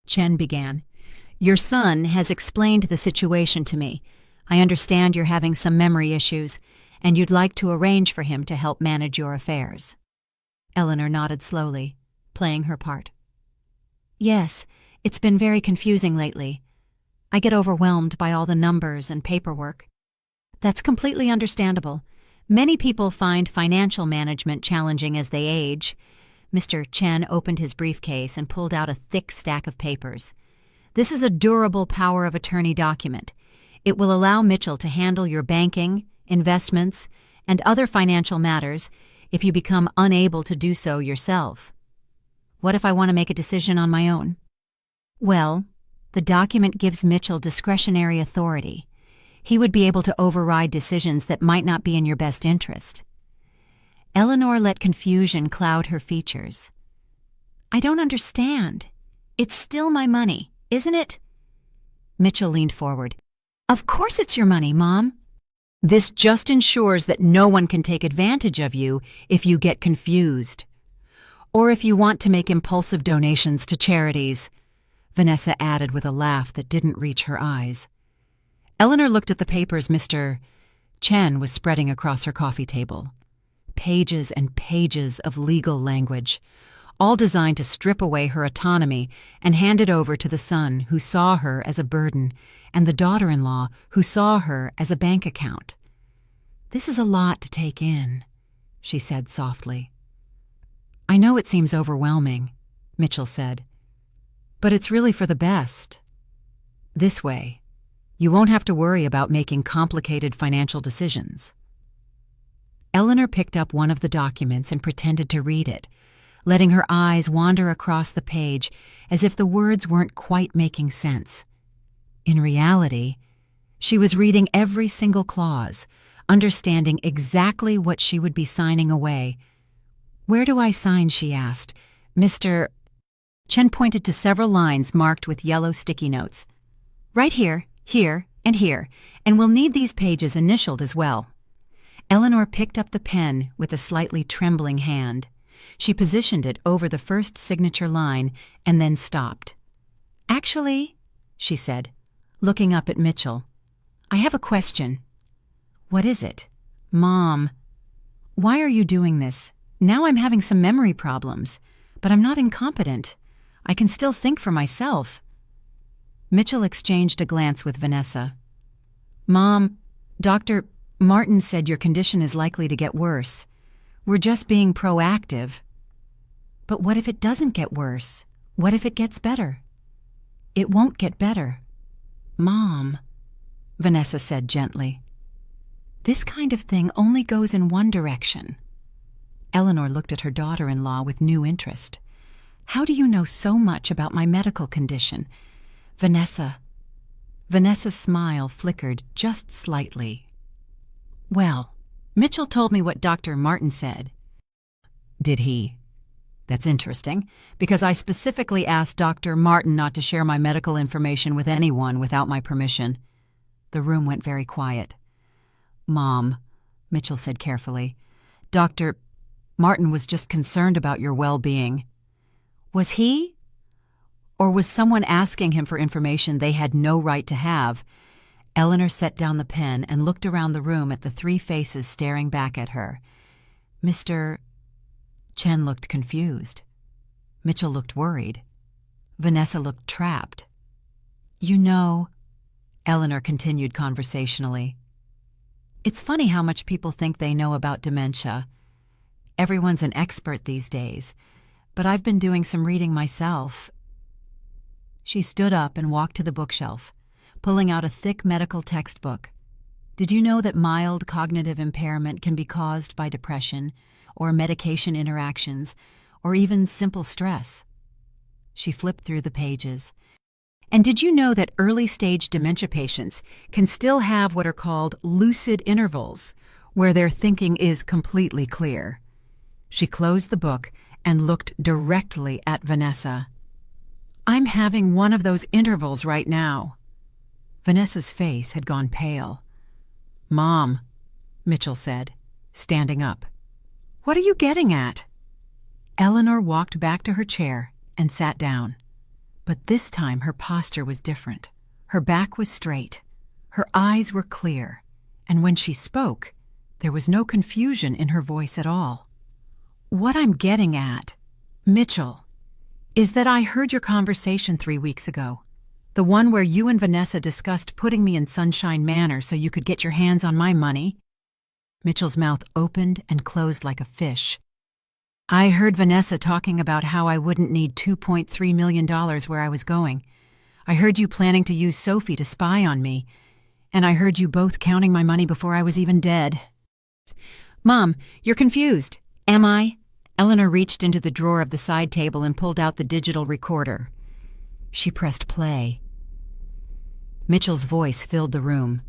Chen began, "your son has explained the situation to me. I understand you're having some memory issues, and you'd like to arrange for him to help manage your affairs." Eleanor nodded slowly, playing her part. "Yes, it's been very confusing lately. I get overwhelmed by all the numbers and paperwork." "That's completely understandable. Many people find financial management challenging as they age." Mr. Chen opened his briefcase and pulled out a thick stack of papers. "This is a durable power of attorney document. It will allow Mitchell to handle your banking, investments, and other financial matters if you become unable to do so yourself." "What if I want to make a decision on my own?" "Well, the document gives Mitchell discretionary authority. He would be able to override decisions that might not be in your best interest." Eleanor let confusion cloud her features. "I don't understand. It's still my money, isn't it?" Mitchell leaned forward. "Of course it's your money, Mom. This just ensures that no one can take advantage of you if you get confused. Or if you want to make impulsive donations to charities," Vanessa added with a laugh that didn't reach her eyes. Eleanor looked at the papers Mr. Chen was spreading across her coffee table. Pages and pages of legal language, all designed to strip away her autonomy and hand it over to the son who saw her as a burden and the daughter-in-law who saw her as a bank account. "This is a lot to take in," she said softly. "I know it seems overwhelming," Mitchell said, "but it's really for the best. This way, you won't have to worry about making complicated financial decisions." Eleanor picked up one of the documents and pretended to read it, letting her eyes wander across the page as if the words weren't quite making sense. In reality, she was reading every single clause, understanding exactly what she would be signing away. "Where do I sign?" she asked. Mr. Chen pointed to several lines marked with yellow sticky notes. "Right here, here, and here, and we'll need these pages initialed as well." Eleanor picked up the pen with a slightly trembling hand. She positioned it over the first signature line and then stopped. "Actually," she said, looking up at Mitchell, "I have a question." "What is it?" "Mom, why are you doing this? Now I'm having some memory problems, but I'm not incompetent. I can still think for myself." Mitchell exchanged a glance with Vanessa. "Mom, Dr. Martin said your condition is likely to get worse. We're just being proactive." "But what if it doesn't get worse? What if it gets better?" "It won't get better." "Mom," Vanessa said gently, "this kind of thing only goes in one direction." Eleanor looked at her daughter-in-law with new interest. "How do you know so much about my medical condition?" Vanessa's smile flickered just slightly. "Well, Mitchell told me what Dr. Martin said." "Did he? That's interesting, because I specifically asked Dr. Martin not to share my medical information with anyone without my permission." The room went very quiet. "Mom," Mitchell said carefully, "Dr. Martin was just concerned about your well-being." "Was he? Or was someone asking him for information they had no right to have?" Eleanor set down the pen and looked around the room at the three faces staring back at her. Mr. Chen looked confused. Mitchell looked worried. Vanessa looked trapped. "You know," Eleanor continued conversationally, "it's funny how much people think they know about dementia. Everyone's an expert these days, but I've been doing some reading myself." She stood up and walked to the bookshelf, pulling out a thick medical textbook. "Did you know that mild cognitive impairment can be caused by depression or medication interactions or even simple stress?" She flipped through the pages. "And did you know that early-stage dementia patients can still have what are called lucid intervals, where their thinking is completely clear?" She closed the book and looked directly at Vanessa. I'm having one of those intervals right now." Vanessa's face had gone pale. "Mom," Mitchell said, standing up. "What are you getting at?" Eleanor walked back to her chair and sat down. But this time her posture was different. Her back was straight. Her eyes were clear. And when she spoke, there was no confusion in her voice at all. "What I'm getting at, Mitchell, is that I heard your conversation 3 weeks ago. The one where you and Vanessa discussed putting me in Sunshine Manor so you could get your hands on my money." Mitchell's mouth opened and closed like a fish. "I heard Vanessa talking about how I wouldn't need $2.3 million where I was going. I heard you planning to use Sophie to spy on me. And I heard you both counting my money before I was even dead." "Mom, you're confused. Am I?" Eleanor reached into the drawer of the side table and pulled out the digital recorder. She pressed play. Mitchell's voice filled the room.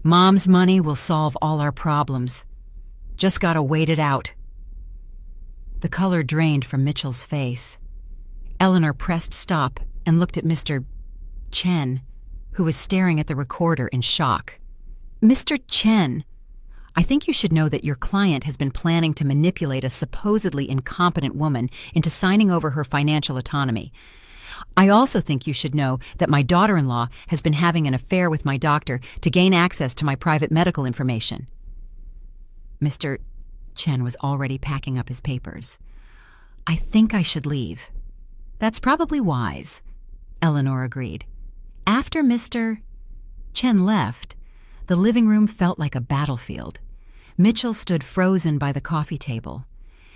"Mom's money will solve all our problems. Just gotta wait it out." The color drained from Mitchell's face. Eleanor pressed stop and looked at Mr. Chen, who was staring at the recorder in shock. "Mr. Chen, I think you should know that your client has been planning to manipulate a supposedly incompetent woman into signing over her financial autonomy. I also think you should know that my daughter-in-law has been having an affair with my doctor to gain access to my private medical information." Mr. Chen was already packing up his papers. "I think I should leave." "That's probably wise," Eleanor agreed. After Mr. Chen left, the living room felt like a battlefield. Mitchell stood frozen by the coffee table,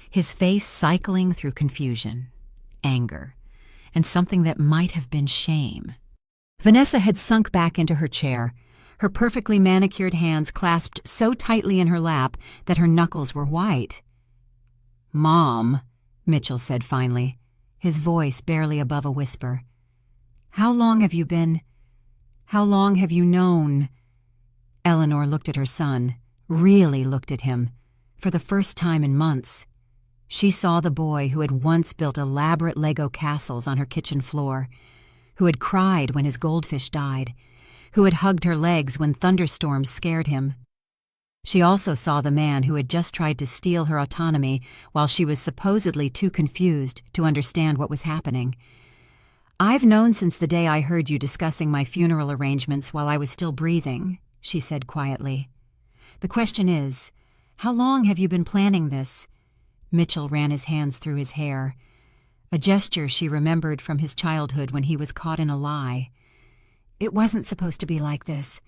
his face cycling through confusion, anger, and something that might have been shame. Vanessa had sunk back into her chair, her perfectly manicured hands clasped so tightly in her lap that her knuckles were white. "Mom," Mitchell said finally, his voice barely above a whisper. How long have you known?" Eleanor looked at her son, really looked at him, for the first time in months. She saw the boy who had once built elaborate Lego castles on her kitchen floor, who had cried when his goldfish died, who had hugged her legs when thunderstorms scared him. She also saw the man who had just tried to steal her autonomy while she was supposedly too confused to understand what was happening. "I've known since the day I heard you discussing my funeral arrangements while I was still breathing," she said quietly. "The question is, how long have you been planning this?" Mitchell ran his hands through his hair, a gesture she remembered from his childhood when he was caught in a lie. "It wasn't supposed to be like this."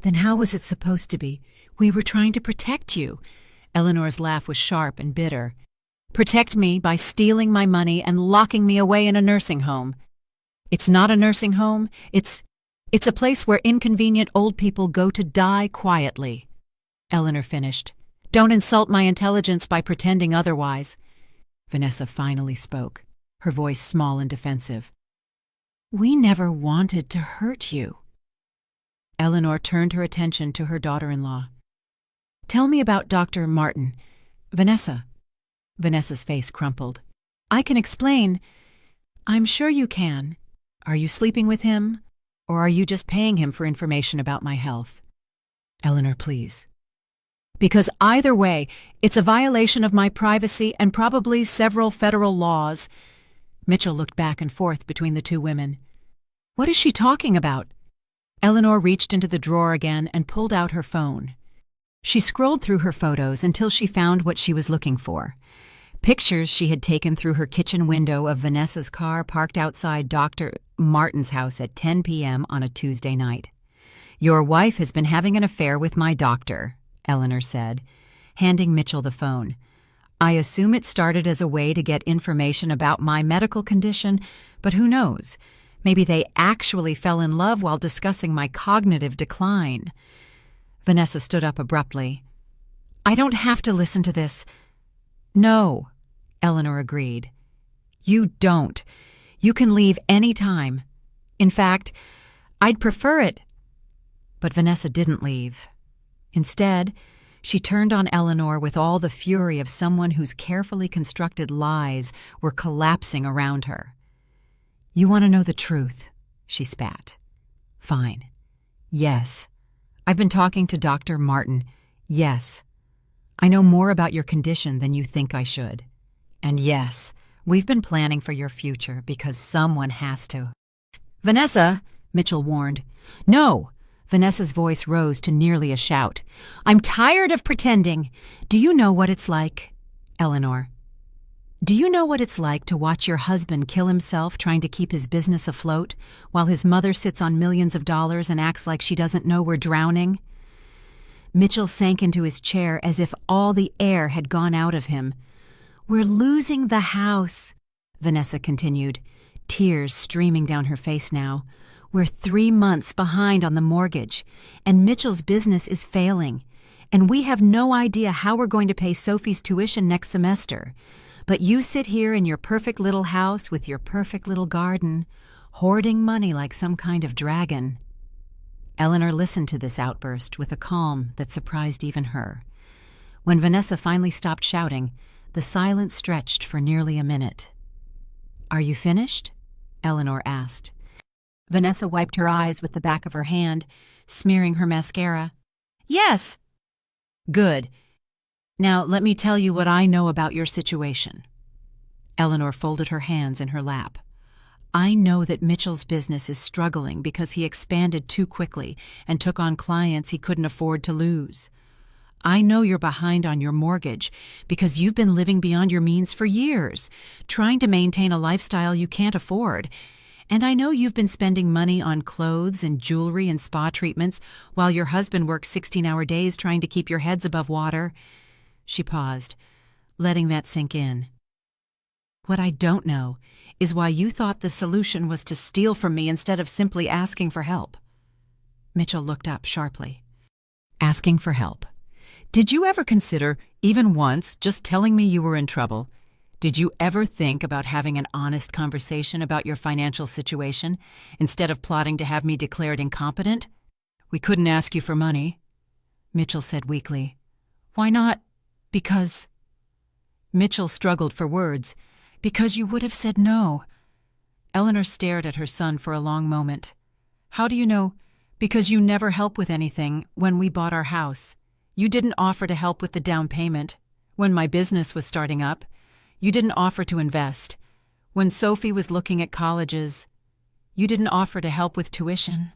"Then how was it supposed to be? We were trying to protect you." Eleanor's laugh was sharp and bitter. "Protect me by stealing my money and locking me away in a nursing home. It's not a nursing home. It's a place where inconvenient old people go to die quietly." Eleanor finished. "Don't insult my intelligence by pretending otherwise." Vanessa finally spoke, her voice small and defensive. "We never wanted to hurt you." Eleanor turned her attention to her daughter-in-law. "Tell me about Dr. Martin. Vanessa." Vanessa's face crumpled. "I can explain." "I'm sure you can. Are you sleeping with him? Or are you just paying him for information about my health?" "Eleanor, please." "Because either way, it's a violation of my privacy and probably several federal laws." Mitchell looked back and forth between the two women. "What is she talking about?" Eleanor reached into the drawer again and pulled out her phone. She scrolled through her photos until she found what she was looking for. Pictures she had taken through her kitchen window of Vanessa's car parked outside Dr. Martin's house at 10 p.m. on a Tuesday night. "Your wife has been having an affair with my doctor," Eleanor said, handing Mitchell the phone. "I assume it started as a way to get information about my medical condition, but who knows? Maybe they actually fell in love while discussing my cognitive decline." Vanessa stood up abruptly. "I don't have to listen to this." "No," Eleanor agreed. "You don't. You can leave any time. In fact, I'd prefer it." But Vanessa didn't leave. Instead, she turned on Eleanor with all the fury of someone whose carefully constructed lies were collapsing around her. You want to know the truth, she spat. Fine. Yes. I've been talking to Dr. Martin. Yes. I know more about your condition than you think I should. And yes, we've been planning for your future because someone has to. Vanessa, Mitchell warned. No! Vanessa's voice rose to nearly a shout. I'm tired of pretending. Do you know what it's like? Eleanor. Do you know what it's like to watch your husband kill himself trying to keep his business afloat, while his mother sits on millions of dollars and acts like she doesn't know we're drowning? Mitchell sank into his chair as if all the air had gone out of him. We're losing the house, Vanessa continued, tears streaming down her face now. We're 3 months behind on the mortgage, and Mitchell's business is failing, and we have no idea how we're going to pay Sophie's tuition next semester. But you sit here in your perfect little house with your perfect little garden, hoarding money like some kind of dragon. Eleanor listened to this outburst with a calm that surprised even her. When Vanessa finally stopped shouting, the silence stretched for nearly a minute. Are you finished? Eleanor asked. Vanessa wiped her eyes with the back of her hand, smearing her mascara. Yes. Good. Now let me tell you what I know about your situation. Eleanor folded her hands in her lap. I know that Mitchell's business is struggling because he expanded too quickly and took on clients he couldn't afford to lose. I know you're behind on your mortgage because you've been living beyond your means for years, trying to maintain a lifestyle you can't afford. And I know you've been spending money on clothes and jewelry and spa treatments while your husband works 16-hour days trying to keep your heads above water. She paused, letting that sink in. What I don't know is why you thought the solution was to steal from me instead of simply asking for help. Mitchell looked up sharply. Asking for help. Did you ever consider, even once, just telling me you were in trouble? Did you ever think about having an honest conversation about your financial situation instead of plotting to have me declared incompetent? We couldn't ask you for money, Mitchell said weakly. Why not? Because... Mitchell struggled for words. Because you would have said no. Eleanor stared at her son for a long moment. How do you know? Because you never helped with anything when we bought our house. You didn't offer to help with the down payment. When my business was starting up, you didn't offer to invest. When Sophie was looking at colleges, you didn't offer to help with tuition.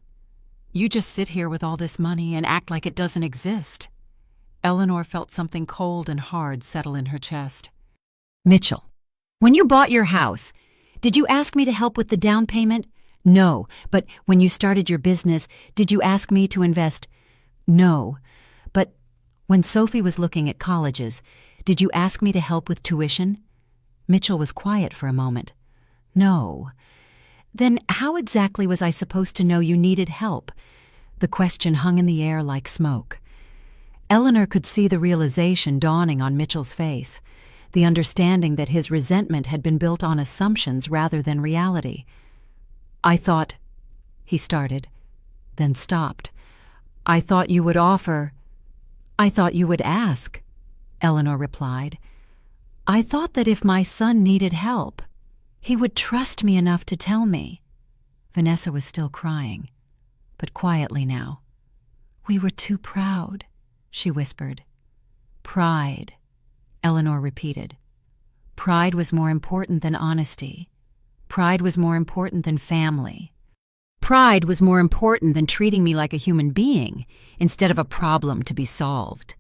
You just sit here with all this money and act like it doesn't exist. Eleanor felt something cold and hard settle in her chest. Mitchell, when you bought your house, did you ask me to help with the down payment? No. But when you started your business, did you ask me to invest? No. But when Sophie was looking at colleges, did you ask me to help with tuition? Mitchell was quiet for a moment. No. Then how exactly was I supposed to know you needed help? The question hung in the air like smoke. Eleanor could see the realization dawning on Mitchell's face, the understanding that his resentment had been built on assumptions rather than reality. I thought, he started, then stopped. I thought you would offer. I thought you would ask, Eleanor replied. I thought that if my son needed help, he would trust me enough to tell me. Vanessa was still crying, but quietly now. We were too proud, she whispered. Pride, Eleanor repeated. Pride was more important than honesty. Pride was more important than family. Pride was more important than treating me like a human being instead of a problem to be solved.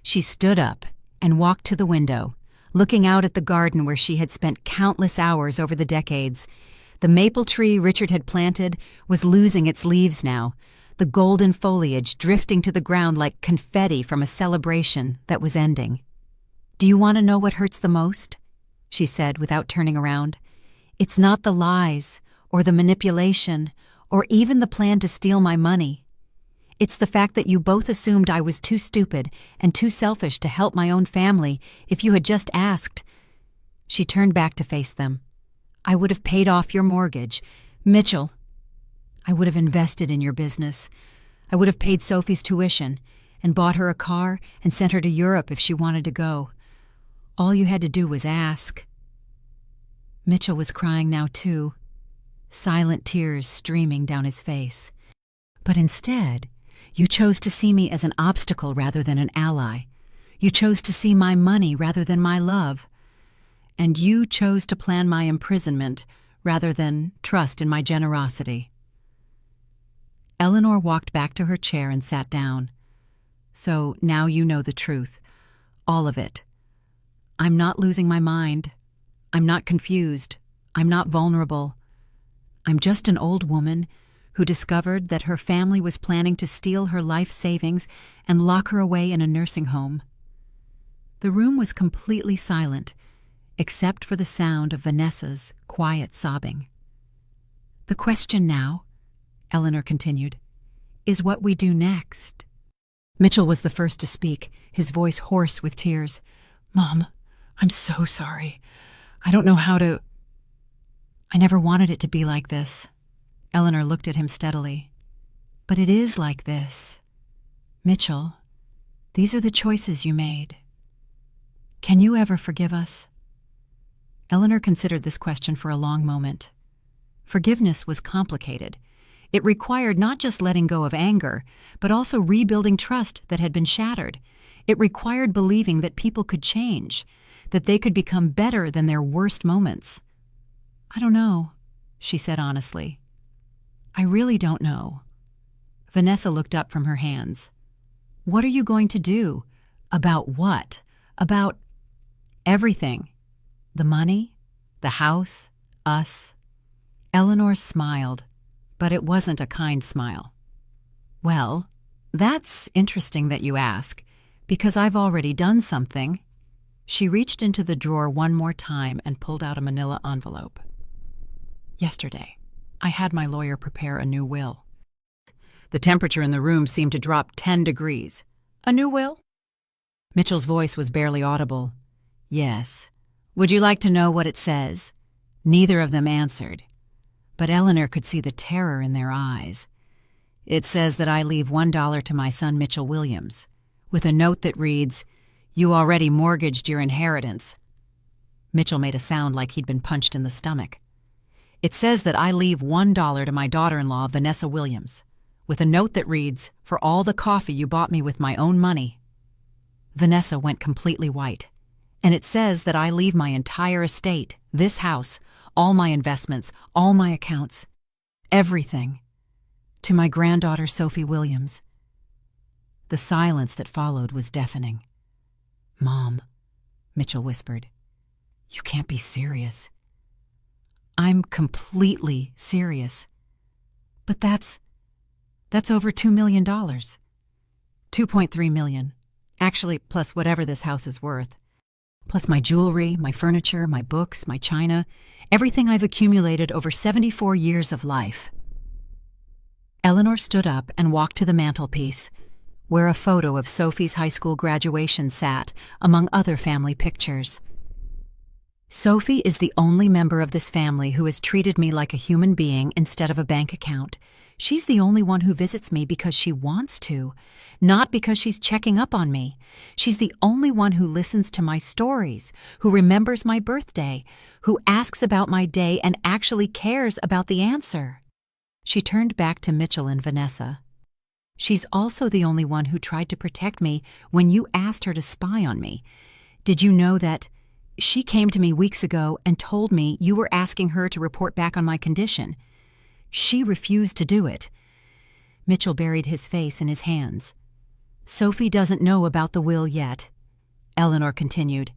She stood up and walked to the window, looking out at the garden where she had spent countless hours over the decades. The maple tree Richard had planted was losing its leaves now, the golden foliage drifting to the ground like confetti from a celebration that was ending. Do you want to know what hurts the most? She said without turning around. It's not the lies, or the manipulation, or even the plan to steal my money. It's the fact that you both assumed I was too stupid and too selfish to help my own family if you had just asked. She turned back to face them. I would have paid off your mortgage. Mitchell, I would have invested in your business. I would have paid Sophie's tuition and bought her a car and sent her to Europe if she wanted to go. All you had to do was ask. Mitchell was crying now too. silent tears streaming down his face. But instead, you chose to see me as an obstacle rather than an ally. You chose to see my money rather than my love. And you chose to plan my imprisonment rather than trust in my generosity. Eleanor walked back to her chair and sat down. So now you know the truth. All of it. I'm not losing my mind. I'm not confused. I'm not vulnerable. I'm just an old woman who discovered that her family was planning to steal her life savings and lock her away in a nursing home. The room was completely silent, except for the sound of Vanessa's quiet sobbing. The question now, Eleanor continued, is what we do next. Mitchell was the first to speak, his voice hoarse with tears. Mom, I'm so sorry. I don't know how to... I never wanted it to be like this. Eleanor looked at him steadily. But it is like this. Mitchell, these are the choices you made. Can you ever forgive us? Eleanor considered this question for a long moment. Forgiveness was complicated. It required not just letting go of anger, but also rebuilding trust that had been shattered. It required believing that people could change, that they could become better than their worst moments. I don't know, she said honestly. I really don't know. Vanessa looked up from her hands. What are you going to do? About what? About everything. The money, the house, us. Eleanor smiled, but it wasn't a kind smile. Well, that's interesting that you ask, because I've already done something. She reached into the drawer one more time and pulled out a manila envelope. Yesterday, I had my lawyer prepare a new will. The temperature in the room seemed to drop 10 degrees. A new will? Mitchell's voice was barely audible. Yes. Would you like to know what it says? Neither of them answered, but Eleanor could see the terror in their eyes. It says that I leave $1 to my son Mitchell Williams, with a note that reads, "You already mortgaged your inheritance." Mitchell made a sound like he'd been punched in the stomach. It says that I leave $1 to my daughter-in-law, Vanessa Williams, with a note that reads, "For all the coffee you bought me with my own money." Vanessa went completely white. And it says that I leave my entire estate, this house, all my investments, all my accounts, everything, to my granddaughter Sophie Williams. The silence that followed was deafening. Mom, Mitchell whispered, you can't be serious. I'm completely serious. But that's over $2 million. $2.3 million. Actually, plus whatever this house is worth. Plus my jewelry, my furniture, my books, my china, everything I've accumulated over 74 years of life. Eleanor stood up and walked to the mantelpiece, where a photo of Sophie's high school graduation sat, among other family pictures. Sophie is the only member of this family who has treated me like a human being instead of a bank account. She's the only one who visits me because she wants to, not because she's checking up on me. She's the only one who listens to my stories, who remembers my birthday, who asks about my day and actually cares about the answer. She turned back to Mitchell and Vanessa. She's also the only one who tried to protect me when you asked her to spy on me. Did you know that she came to me weeks ago and told me you were asking her to report back on my condition? She refused to do it. Mitchell buried his face in his hands. Sophie doesn't know about the will yet. Eleanor continued.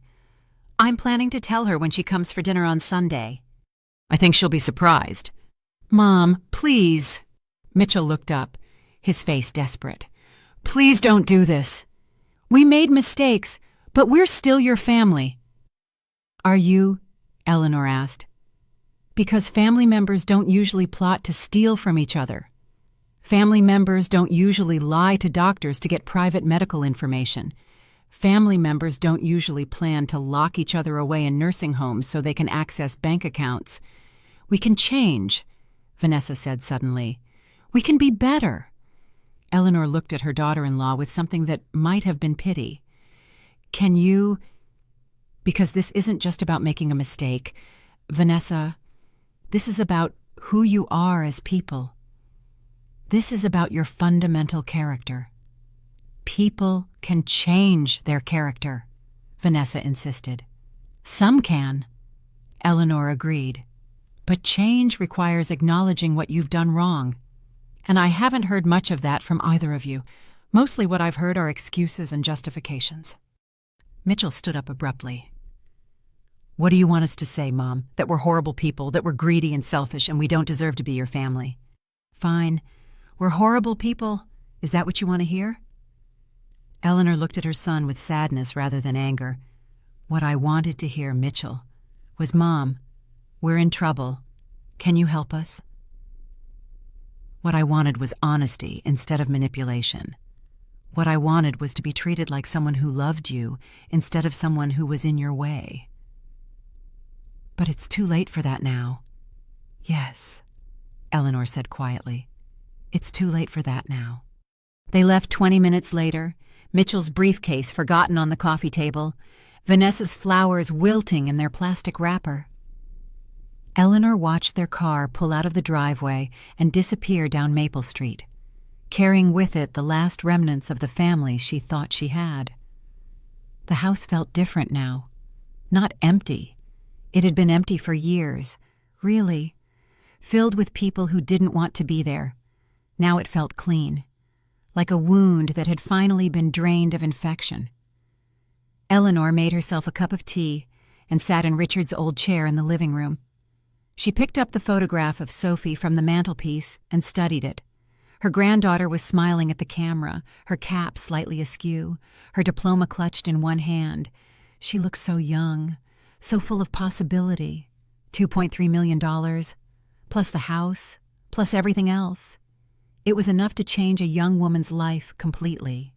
I'm planning to tell her when she comes for dinner on Sunday. I think she'll be surprised. Mom, please. Mitchell looked up, his face desperate. Please don't do this. We made mistakes, but we're still your family. Are you? Eleanor asked. Because family members don't usually plot to steal from each other. Family members don't usually lie to doctors to get private medical information. Family members don't usually plan to lock each other away in nursing homes so they can access bank accounts. We can change, Vanessa said suddenly. We can be better. Eleanor looked at her daughter-in-law with something that might have been pity. Can you... Because this isn't just about making a mistake. Vanessa, this is about who you are as people. This is about your fundamental character. People can change their character, Vanessa insisted. Some can, Eleanor agreed. But change requires acknowledging what you've done wrong. And I haven't heard much of that from either of you. Mostly what I've heard are excuses and justifications. Mitchell stood up abruptly. What do you want us to say, Mom? That we're horrible people, that we're greedy and selfish, and we don't deserve to be your family? Fine. We're horrible people. Is that what you want to hear? Eleanor looked at her son with sadness rather than anger. What I wanted to hear, Mitchell, was, Mom, we're in trouble. Can you help us? What I wanted was honesty instead of manipulation. What I wanted was to be treated like someone who loved you instead of someone who was in your way. But it's too late for that now. Yes, Eleanor said quietly. It's too late for that now. They left 20 minutes later, Mitchell's briefcase forgotten on the coffee table, Vanessa's flowers wilting in their plastic wrapper. Eleanor watched their car pull out of the driveway and disappear down Maple Street, carrying with it the last remnants of the family she thought she had. The house felt different now. Not empty. It had been empty for years, really, filled with people who didn't want to be there. Now it felt clean, like a wound that had finally been drained of infection. Eleanor made herself a cup of tea and sat in Richard's old chair in the living room. She picked up the photograph of Sophie from the mantelpiece and studied it. Her granddaughter was smiling at the camera, her cap slightly askew, her diploma clutched in one hand. She looked so young, so full of possibility. $2.3 million, plus the house, plus everything else. It was enough to change a young woman's life completely.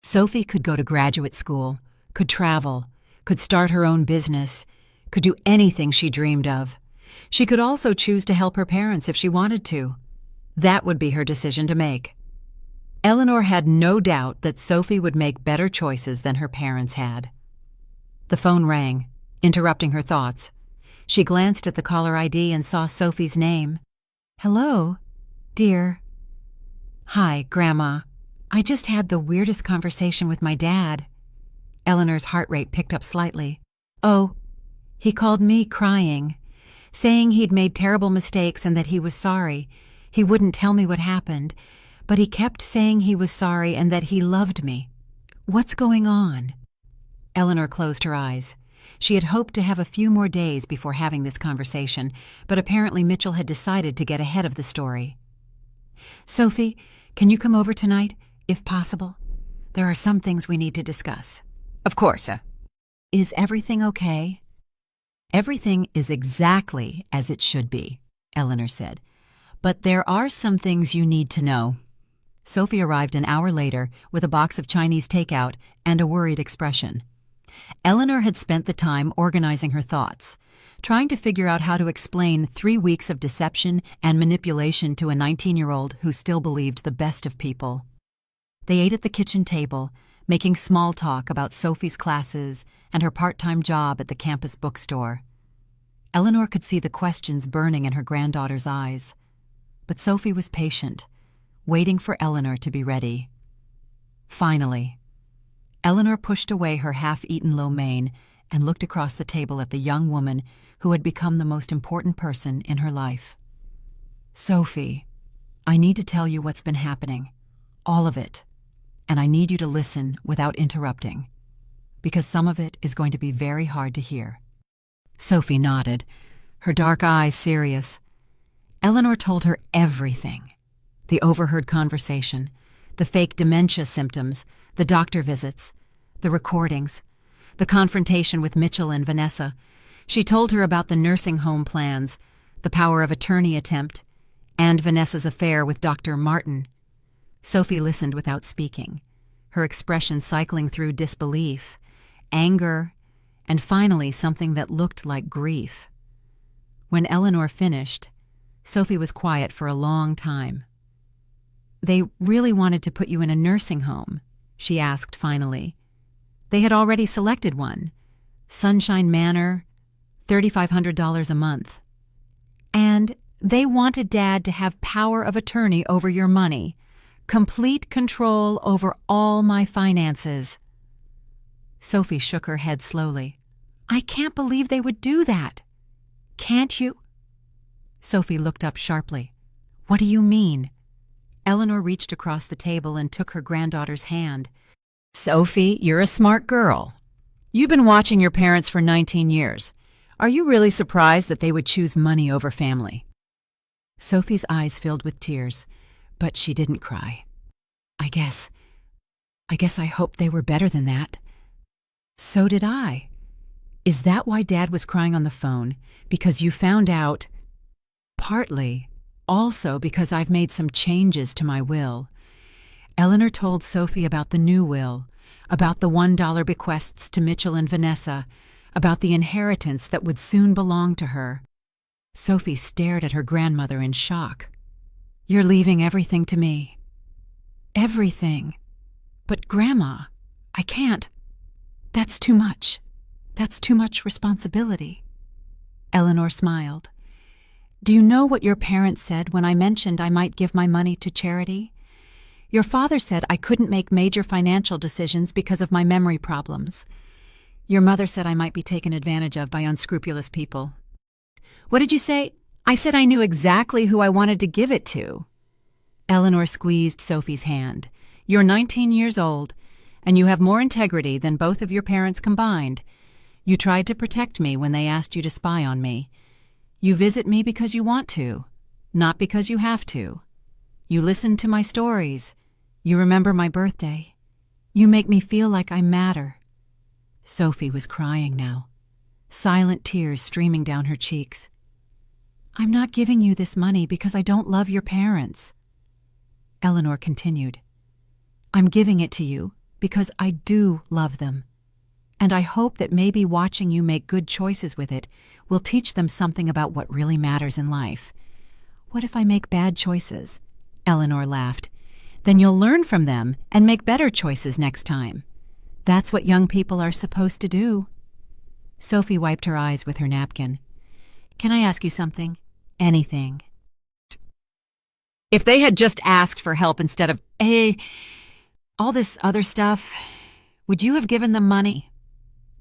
Sophie could go to graduate school, could travel, could start her own business, could do anything she dreamed of. She could also choose to help her parents if she wanted to. That would be her decision to make. Eleanor had no doubt that Sophie would make better choices than her parents had. The phone rang, interrupting her thoughts. She glanced at the caller ID and saw Sophie's name. Hello, dear. Hi, Grandma. I just had the weirdest conversation with my dad. Eleanor's heart rate picked up slightly. Oh, he called me crying, saying he'd made terrible mistakes and that he was sorry. He wouldn't tell me what happened, but he kept saying he was sorry and that he loved me. What's going on? Eleanor closed her eyes. She had hoped to have a few more days before having this conversation, but apparently Mitchell had decided to get ahead of the story. Sophie, can you come over tonight, if possible? There are some things we need to discuss. Of course. Is everything okay? Everything is exactly as it should be, Eleanor said. But there are some things you need to know. Sophie arrived an hour later with a box of Chinese takeout and a worried expression. Eleanor had spent the time organizing her thoughts, trying to figure out how to explain 3 weeks of deception and manipulation to a 19-year-old who still believed the best of people. They ate at the kitchen table, making small talk about Sophie's classes and her part-time job at the campus bookstore. Eleanor could see the questions burning in her granddaughter's eyes. But Sophie was patient, waiting for Eleanor to be ready. Finally, Eleanor pushed away her half-eaten lo mein and looked across the table at the young woman who had become the most important person in her life. Sophie, I need to tell you what's been happening, all of it, and I need you to listen without interrupting, because some of it is going to be very hard to hear. Sophie nodded, her dark eyes serious. Eleanor told her everything. The overheard conversation, the fake dementia symptoms, the doctor visits, the recordings, the confrontation with Mitchell and Vanessa. She told her about the nursing home plans, the power of attorney attempt, and Vanessa's affair with Dr. Martin. Sophie listened without speaking, her expression cycling through disbelief, anger, and finally something that looked like grief. When Eleanor finished, Sophie was quiet for a long time. They really wanted to put you in a nursing home, she asked finally. They had already selected one, Sunshine Manor, $3,500 a month. And They wanted Dad to have power of attorney over your money, complete control over all my finances." Sophie shook her head slowly. "I can't believe they would do that." "Can't you?" Sophie looked up sharply. "What do you mean?" Eleanor reached across the table and took her granddaughter's hand. "Sophie, you're a smart girl. You've been watching your parents for 19 years. Are you really surprised that they would choose money over family?" Sophie's eyes filled with tears, but she didn't cry. I guess I hoped they were better than that." "So did I. Is that why Dad was crying on the phone? Because you found out?" "Partly. Also because I've made some changes to my will." Eleanor told Sophie about the new will, about the $1 bequests to Mitchell and Vanessa, about the inheritance that would soon belong to her. Sophie stared at her grandmother in shock. "You're leaving everything to me." "Everything? But Grandma, I can't. That's too much. That's too much responsibility." Eleanor smiled. "Do you know what your parents said when I mentioned I might give my money to charity? Your father said I couldn't make major financial decisions because of my memory problems. Your mother said I might be taken advantage of by unscrupulous people." "What did you say?" "I said I knew exactly who I wanted to give it to." Eleanor squeezed Sophie's hand. "You're 19 years old, and you have more integrity than both of your parents combined. You tried to protect me when they asked you to spy on me. You visit me because you want to, not because you have to. You listen to my stories. You remember my birthday. You make me feel like I matter." Sophie was crying now, silent tears streaming down her cheeks. "I'm not giving you this money because I don't love your parents." Eleanor continued. "I'm giving it to you because I do love them. And I hope that maybe watching you make good choices with it will teach them something about what really matters in life." "What if I make bad choices?" Eleanor laughed. "Then you'll learn from them and make better choices next time. That's what young people are supposed to do." Sophie wiped her eyes with her napkin. "Can I ask you something?" "Anything." "If they had just asked for help instead of, all this other stuff, would you have given them money?"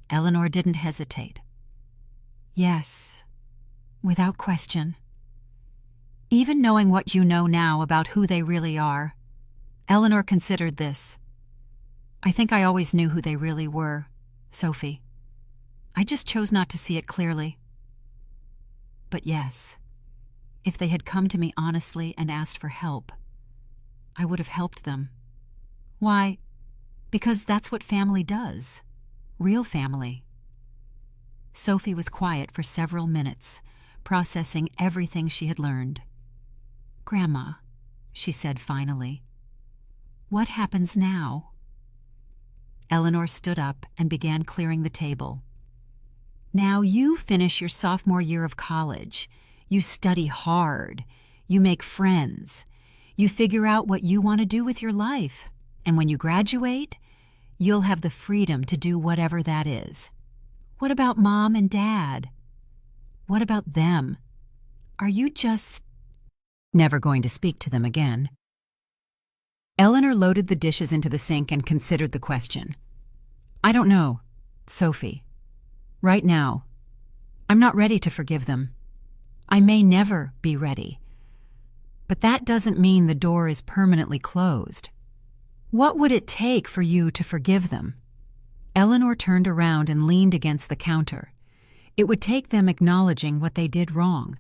Eleanor didn't hesitate. "Yes, without question. Even knowing what you know now about who they really are." Eleanor considered this. "I think I always knew who they really were, Sophie. I just chose not to see it clearly. But yes, if they had come to me honestly and asked for help, I would have helped them. Why? Because that's what family does. Real family." Sophie was quiet for several minutes, processing everything she had learned. "Grandma," she said finally, "what happens now?" Eleanor stood up and began clearing the table. "Now you finish your sophomore year of college. You study hard. You make friends. You figure out what you want to do with your life. And when you graduate, you'll have the freedom to do whatever that is. What about Mom and Dad? What about them? Are you just never going to speak to them again?" Eleanor loaded the dishes into the sink and considered the question. "I don't know, Sophie. Right now, I'm not ready to forgive them. I may never be ready. But that doesn't mean the door is permanently closed. What would it take for you to forgive them?" Eleanor turned around and leaned against the counter. It would take them acknowledging what they did wrong,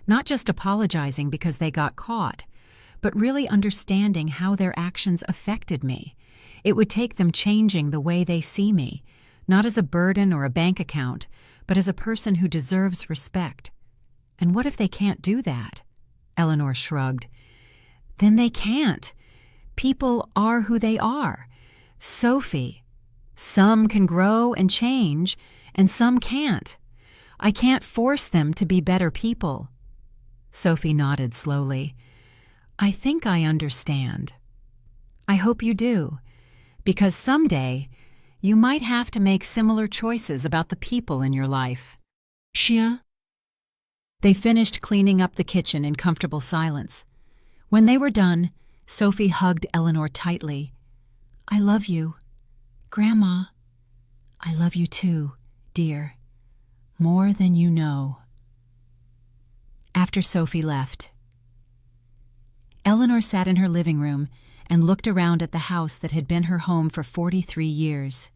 not just apologizing because they got caught, but really understanding how their actions affected me. It would take them changing the way they see me, not as a burden or a bank account, but as a person who deserves respect. And what if they can't do that? Eleanor shrugged. Then they can't. People are who they are. Sophie, some can grow and change, and some can't. I can't force them to be better people. Sophie nodded slowly. I think I understand. I hope you do, because someday you might have to make similar choices about the people in your life. Shia? They finished cleaning up the kitchen in comfortable silence. When they were done, Sophie hugged Eleanor tightly. "I love you, Grandma. I love you too, dear. More than you know." After Sophie left, Eleanor sat in her living room and looked around at the house that had been her home for 43 years.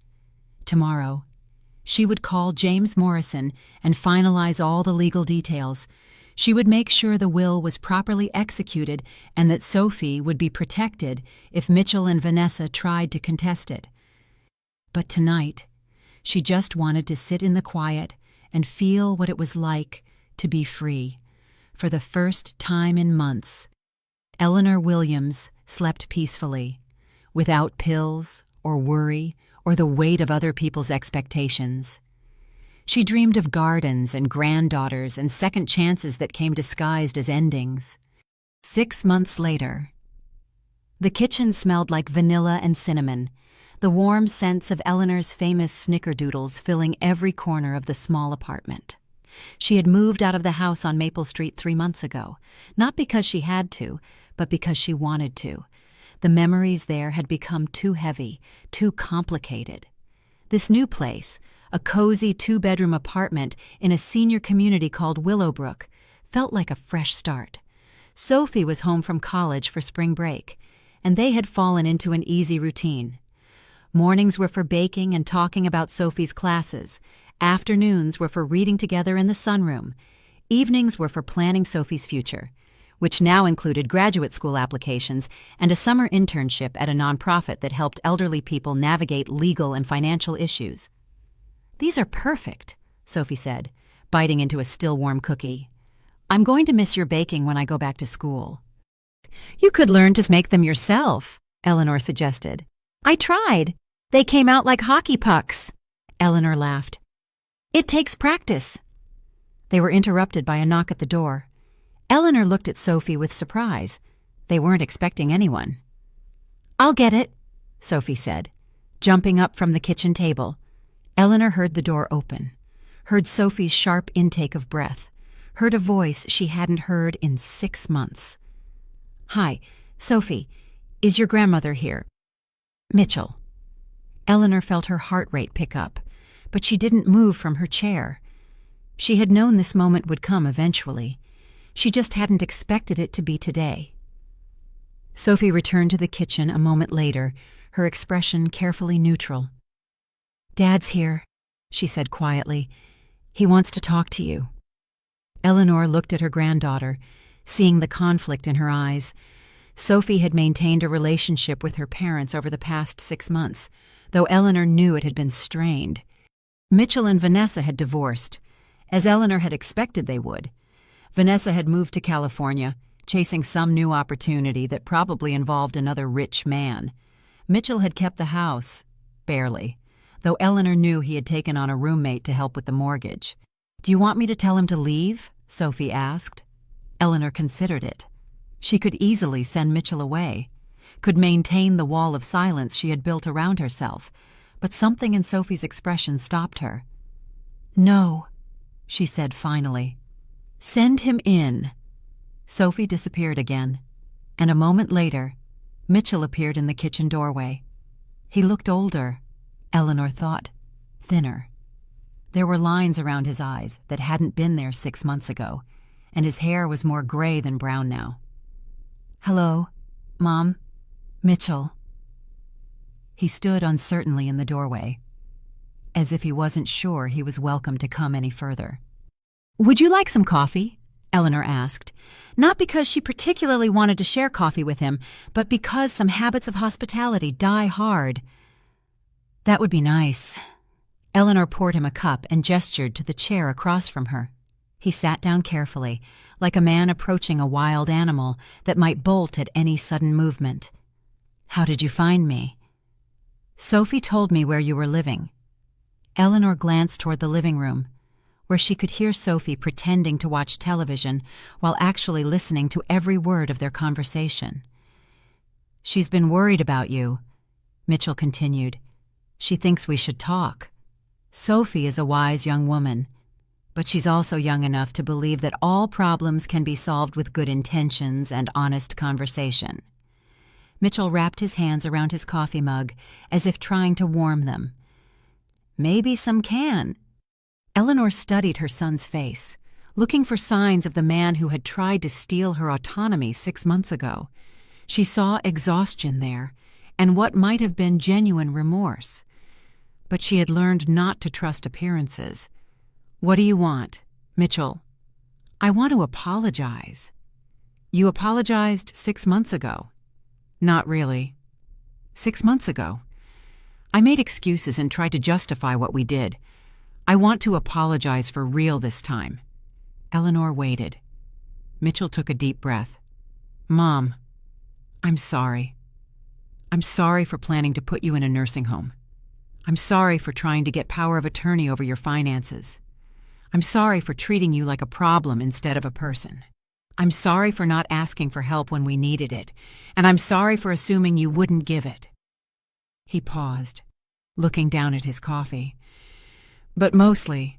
Tomorrow, she would call James Morrison and finalize all the legal details. She would make sure the will was properly executed and that Sophie would be protected if Mitchell and Vanessa tried to contest it. But tonight, she just wanted to sit in the quiet and feel what it was like to be free. For the first time in months, Eleanor Williams slept peacefully, without pills or worry or the weight of other people's expectations. She dreamed of gardens and granddaughters and second chances that came disguised as endings. 6 months later, the kitchen smelled like vanilla and cinnamon, the warm scents of Eleanor's famous snickerdoodles filling every corner of the small apartment. She had moved out of the house on Maple Street 3 months ago, not because she had to, but because she wanted to. The memories there had become too heavy, too complicated. This new place, a cozy 2-bedroom apartment in a senior community called Willowbrook, felt like a fresh start. Sophie was home from college for spring break, and they had fallen into an easy routine. Mornings were for baking and talking about Sophie's classes. Afternoons were for reading together in the sunroom. Evenings were for planning Sophie's future, which now included graduate school applications and a summer internship at a nonprofit that helped elderly people navigate legal and financial issues. "These are perfect," Sophie said, biting into a still warm cookie. "I'm going to miss your baking when I go back to school." "You could learn to make them yourself," Eleanor suggested. "I tried. They came out like hockey pucks." Eleanor laughed. "It takes practice." They were interrupted by a knock at the door. Eleanor looked at Sophie with surprise. They weren't expecting anyone. "I'll get it," Sophie said, jumping up from the kitchen table. Eleanor heard the door open, heard Sophie's sharp intake of breath, heard a voice she hadn't heard in 6 months. "Hi, Sophie, is your grandmother here?" "Mitchell." Eleanor felt her heart rate pick up, but she didn't move from her chair. She had known this moment would come eventually. She just hadn't expected it to be today. Sophie returned to the kitchen a moment later, her expression carefully neutral. "Dad's here," she said quietly. "He wants to talk to you." Eleanor looked at her granddaughter, seeing the conflict in her eyes. Sophie had maintained a relationship with her parents over the past 6 months, though Eleanor knew it had been strained. Mitchell and Vanessa had divorced, as Eleanor had expected they would. Vanessa had moved to California, chasing some new opportunity that probably involved another rich man. Mitchell had kept the house, barely, though Eleanor knew he had taken on a roommate to help with the mortgage. "Do you want me to tell him to leave?" Sophie asked. Eleanor considered it. She could easily send Mitchell away, could maintain the wall of silence she had built around herself, but something in Sophie's expression stopped her. "No," she said finally. "Send him in." Sophie disappeared again, and a moment later, Mitchell appeared in the kitchen doorway. He looked older, Eleanor thought, thinner. There were lines around his eyes that hadn't been there 6 months ago, and his hair was more gray than brown now. "Hello, Mom, Mitchell." He stood uncertainly in the doorway, as if he wasn't sure he was welcome to come any further. "Would you like some coffee?" Eleanor asked, not because she particularly wanted to share coffee with him, but because some habits of hospitality die hard. "That would be nice." Eleanor poured him a cup and gestured to the chair across from her. He sat down carefully, like a man approaching a wild animal that might bolt at any sudden movement. "How did you find me?" "Sophie told me where you were living." Eleanor glanced toward the living room, where she could hear Sophie pretending to watch television while actually listening to every word of their conversation. "She's been worried about you," Mitchell continued. "She thinks we should talk. Sophie is a wise young woman, But she's also young enough to believe that all problems can be solved with good intentions and honest conversation. Mitchell wrapped his hands around his coffee mug as if trying to warm them. Maybe some can. Eleanor studied her son's face, looking for signs of the man who had tried to steal her autonomy 6 months ago. She saw exhaustion there, and what might have been genuine remorse. But she had learned not to trust appearances. "What do you want?" "Mitchell, I want to apologize." "You apologized 6 months ago." "Not really." 6 months ago. I made excuses and tried to justify what we did. I want to apologize for real this time." Eleanor waited. Mitchell took a deep breath. "Mom, I'm sorry. I'm sorry for planning to put you in a nursing home. I'm sorry for trying to get power of attorney over your finances. I'm sorry for treating you like a problem instead of a person. I'm sorry for not asking for help when we needed it, and I'm sorry for assuming you wouldn't give it." He paused, looking down at his coffee. "But mostly,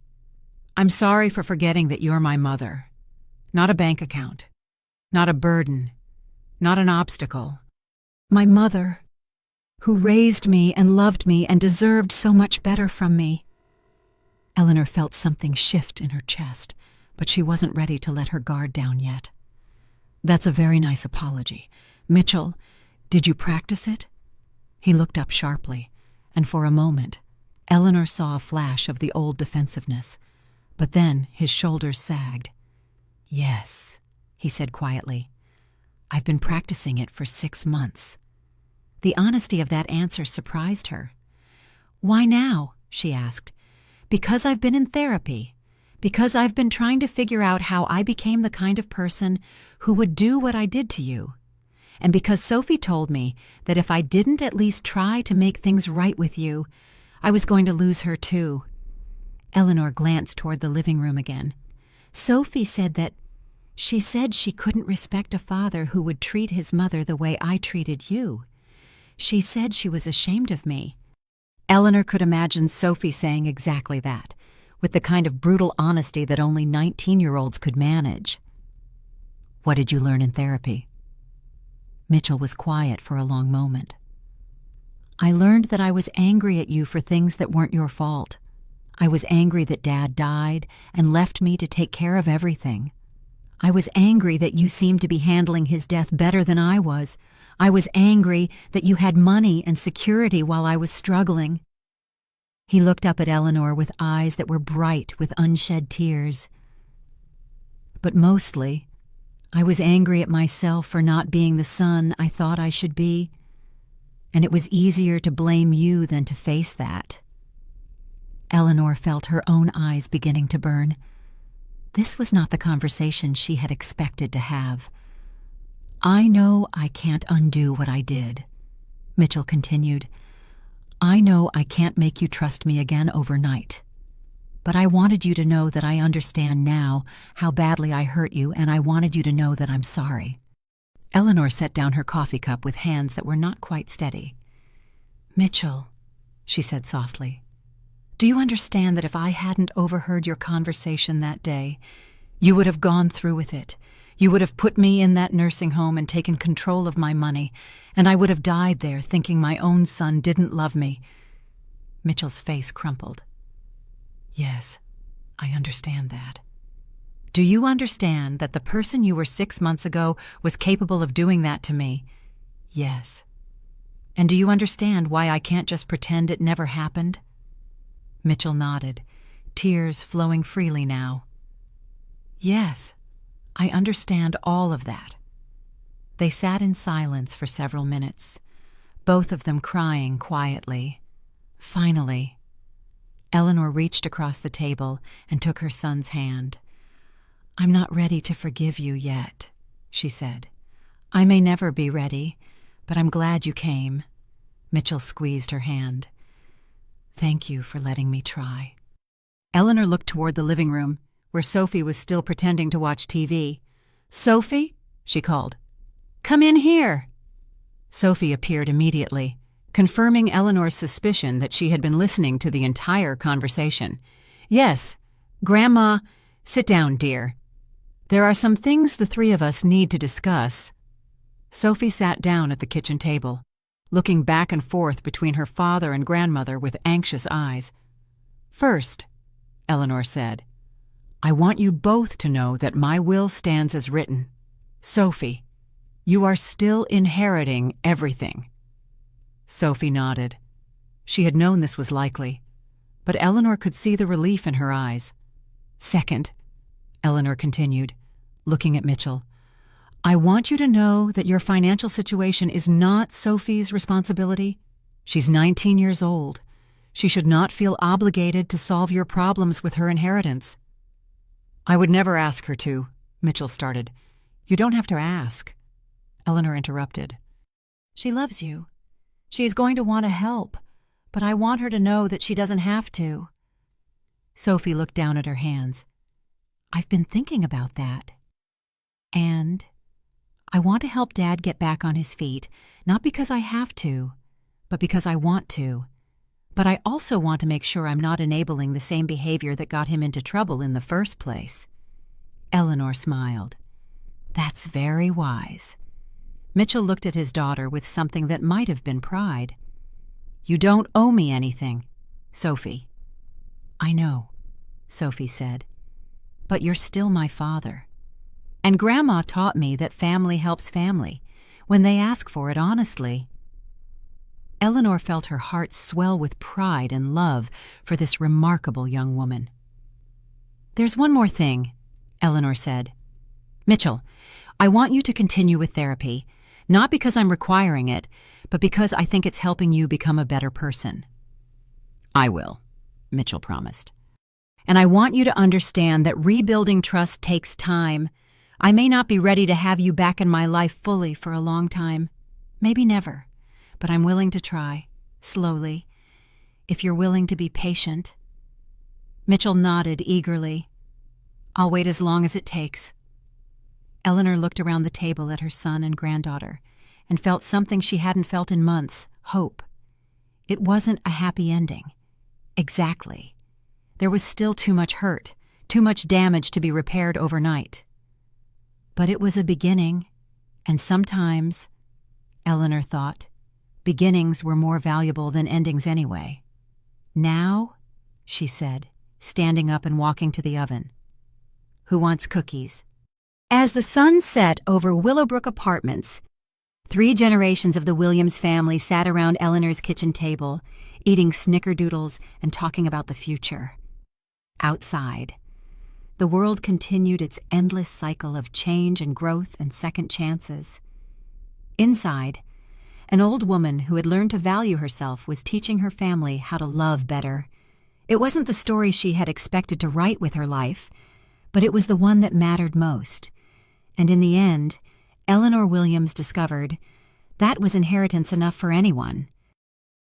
I'm sorry for forgetting that you're my mother. Not a bank account. Not a burden. Not an obstacle. My mother, who raised me and loved me and deserved so much better from me." Eleanor felt something shift in her chest, but she wasn't ready to let her guard down yet. "That's a very nice apology. Mitchell, did you practice it?" He looked up sharply, and for a moment, Eleanor saw a flash of the old defensiveness, but then his shoulders sagged. "Yes," he said quietly. "I've been practicing it for 6 months." The honesty of that answer surprised her. "Why now?" she asked. "Because I've been in therapy. Because I've been trying to figure out how I became the kind of person who would do what I did to you. And because Sophie told me that if I didn't at least try to make things right with you, I was going to lose her too." Eleanor glanced toward the living room again. "Sophie said that she said she couldn't respect a father who would treat his mother the way I treated you. She said she was ashamed of me." Eleanor could imagine Sophie saying exactly that, with the kind of brutal honesty that only 19-year-olds could manage. "What did you learn in therapy?" Mitchell was quiet for a long moment. "I learned that I was angry at you for things that weren't your fault. I was angry that Dad died and left me to take care of everything. I was angry that you seemed to be handling his death better than I was. I was angry that you had money and security while I was struggling." He looked up at Eleanor with eyes that were bright with unshed tears. "But mostly, I was angry at myself for not being the son I thought I should be, and it was easier to blame you than to face that." Eleanor felt her own eyes beginning to burn. This was not the conversation she had expected to have. "I know I can't undo what I did," Mitchell continued. "I know I can't make you trust me again overnight. But I wanted you to know that I understand now how badly I hurt you, and I wanted you to know that I'm sorry." Eleanor set down her coffee cup with hands that were not quite steady. "Mitchell," she said softly, "do you understand that if I hadn't overheard your conversation that day, you would have gone through with it? You would have put me in that nursing home and taken control of my money, and I would have died there thinking my own son didn't love me." Mitchell's face crumpled. "Yes, I understand that." "Do you understand that the person you were 6 months ago was capable of doing that to me?" "Yes." "And do you understand why I can't just pretend it never happened?" Mitchell nodded, tears flowing freely now. "Yes, I understand all of that." They sat in silence for several minutes, both of them crying quietly. Finally, Eleanor reached across the table and took her son's hand. "I'm not ready to forgive you yet," she said. "I may never be ready, but I'm glad you came." Mitchell squeezed her hand. "Thank you for letting me try." Eleanor looked toward the living room, where Sophie was still pretending to watch TV. "Sophie," she called, "come in here." Sophie appeared immediately, confirming Eleanor's suspicion that she had been listening to the entire conversation. "Yes, "Grandma, sit down, dear. There are some things the three of us need to discuss." Sophie sat down at the kitchen table, looking back and forth between her father and grandmother with anxious eyes. "First," Eleanor said, "I want you both to know that my will stands as written. Sophie, you are still inheriting everything." Sophie nodded. She had known this was likely, but Eleanor could see the relief in her eyes. "Second," Eleanor continued, looking at Mitchell, "I want you to know that your financial situation is not Sophie's responsibility. She's 19 years old. She should not feel obligated to solve your problems with her inheritance." "I would never ask her to," Mitchell started. "You don't have to ask." Eleanor interrupted. "She loves you. She's going to want to help, but I want her to know that she doesn't have to." Sophie looked down at her hands. "I've been thinking about that. And I want to help Dad get back on his feet, not because I have to, but because I want to. But I also want to make sure I'm not enabling the same behavior that got him into trouble in the first place." Eleanor smiled. "That's very wise." Mitchell looked at his daughter with something that might have been pride. "You don't owe me anything, Sophie." "I know," Sophie said, "but you're still my father. And Grandma taught me that family helps family, when they ask for it honestly." Eleanor felt her heart swell with pride and love for this remarkable young woman. "There's one more thing," Eleanor said. "Mitchell, I want you to continue with therapy, not because I'm requiring it, but because I think it's helping you become a better person." "I will," Mitchell promised. "And I want you to understand that rebuilding trust takes time. I may not be ready to have you back in my life fully for a long time. Maybe never. But I'm willing to try, slowly, if you're willing to be patient." Mitchell nodded eagerly. "I'll wait as long as it takes." Eleanor looked around the table at her son and granddaughter and felt something she hadn't felt in months, hope. It wasn't a happy ending. Exactly. There was still too much hurt, too much damage to be repaired overnight. But it was a beginning, and sometimes, Eleanor thought, beginnings were more valuable than endings anyway. "Now," she said, standing up and walking to the oven. "Who wants cookies?" As the sun set over Willowbrook Apartments, 3 generations of the Williams family sat around Eleanor's kitchen table, eating snickerdoodles and talking about the future. Outside, the world continued its endless cycle of change and growth and second chances. Inside, an old woman who had learned to value herself was teaching her family how to love better. It wasn't the story she had expected to write with her life, but it was the one that mattered most. And in the end, Eleanor Williams discovered that was inheritance enough for anyone,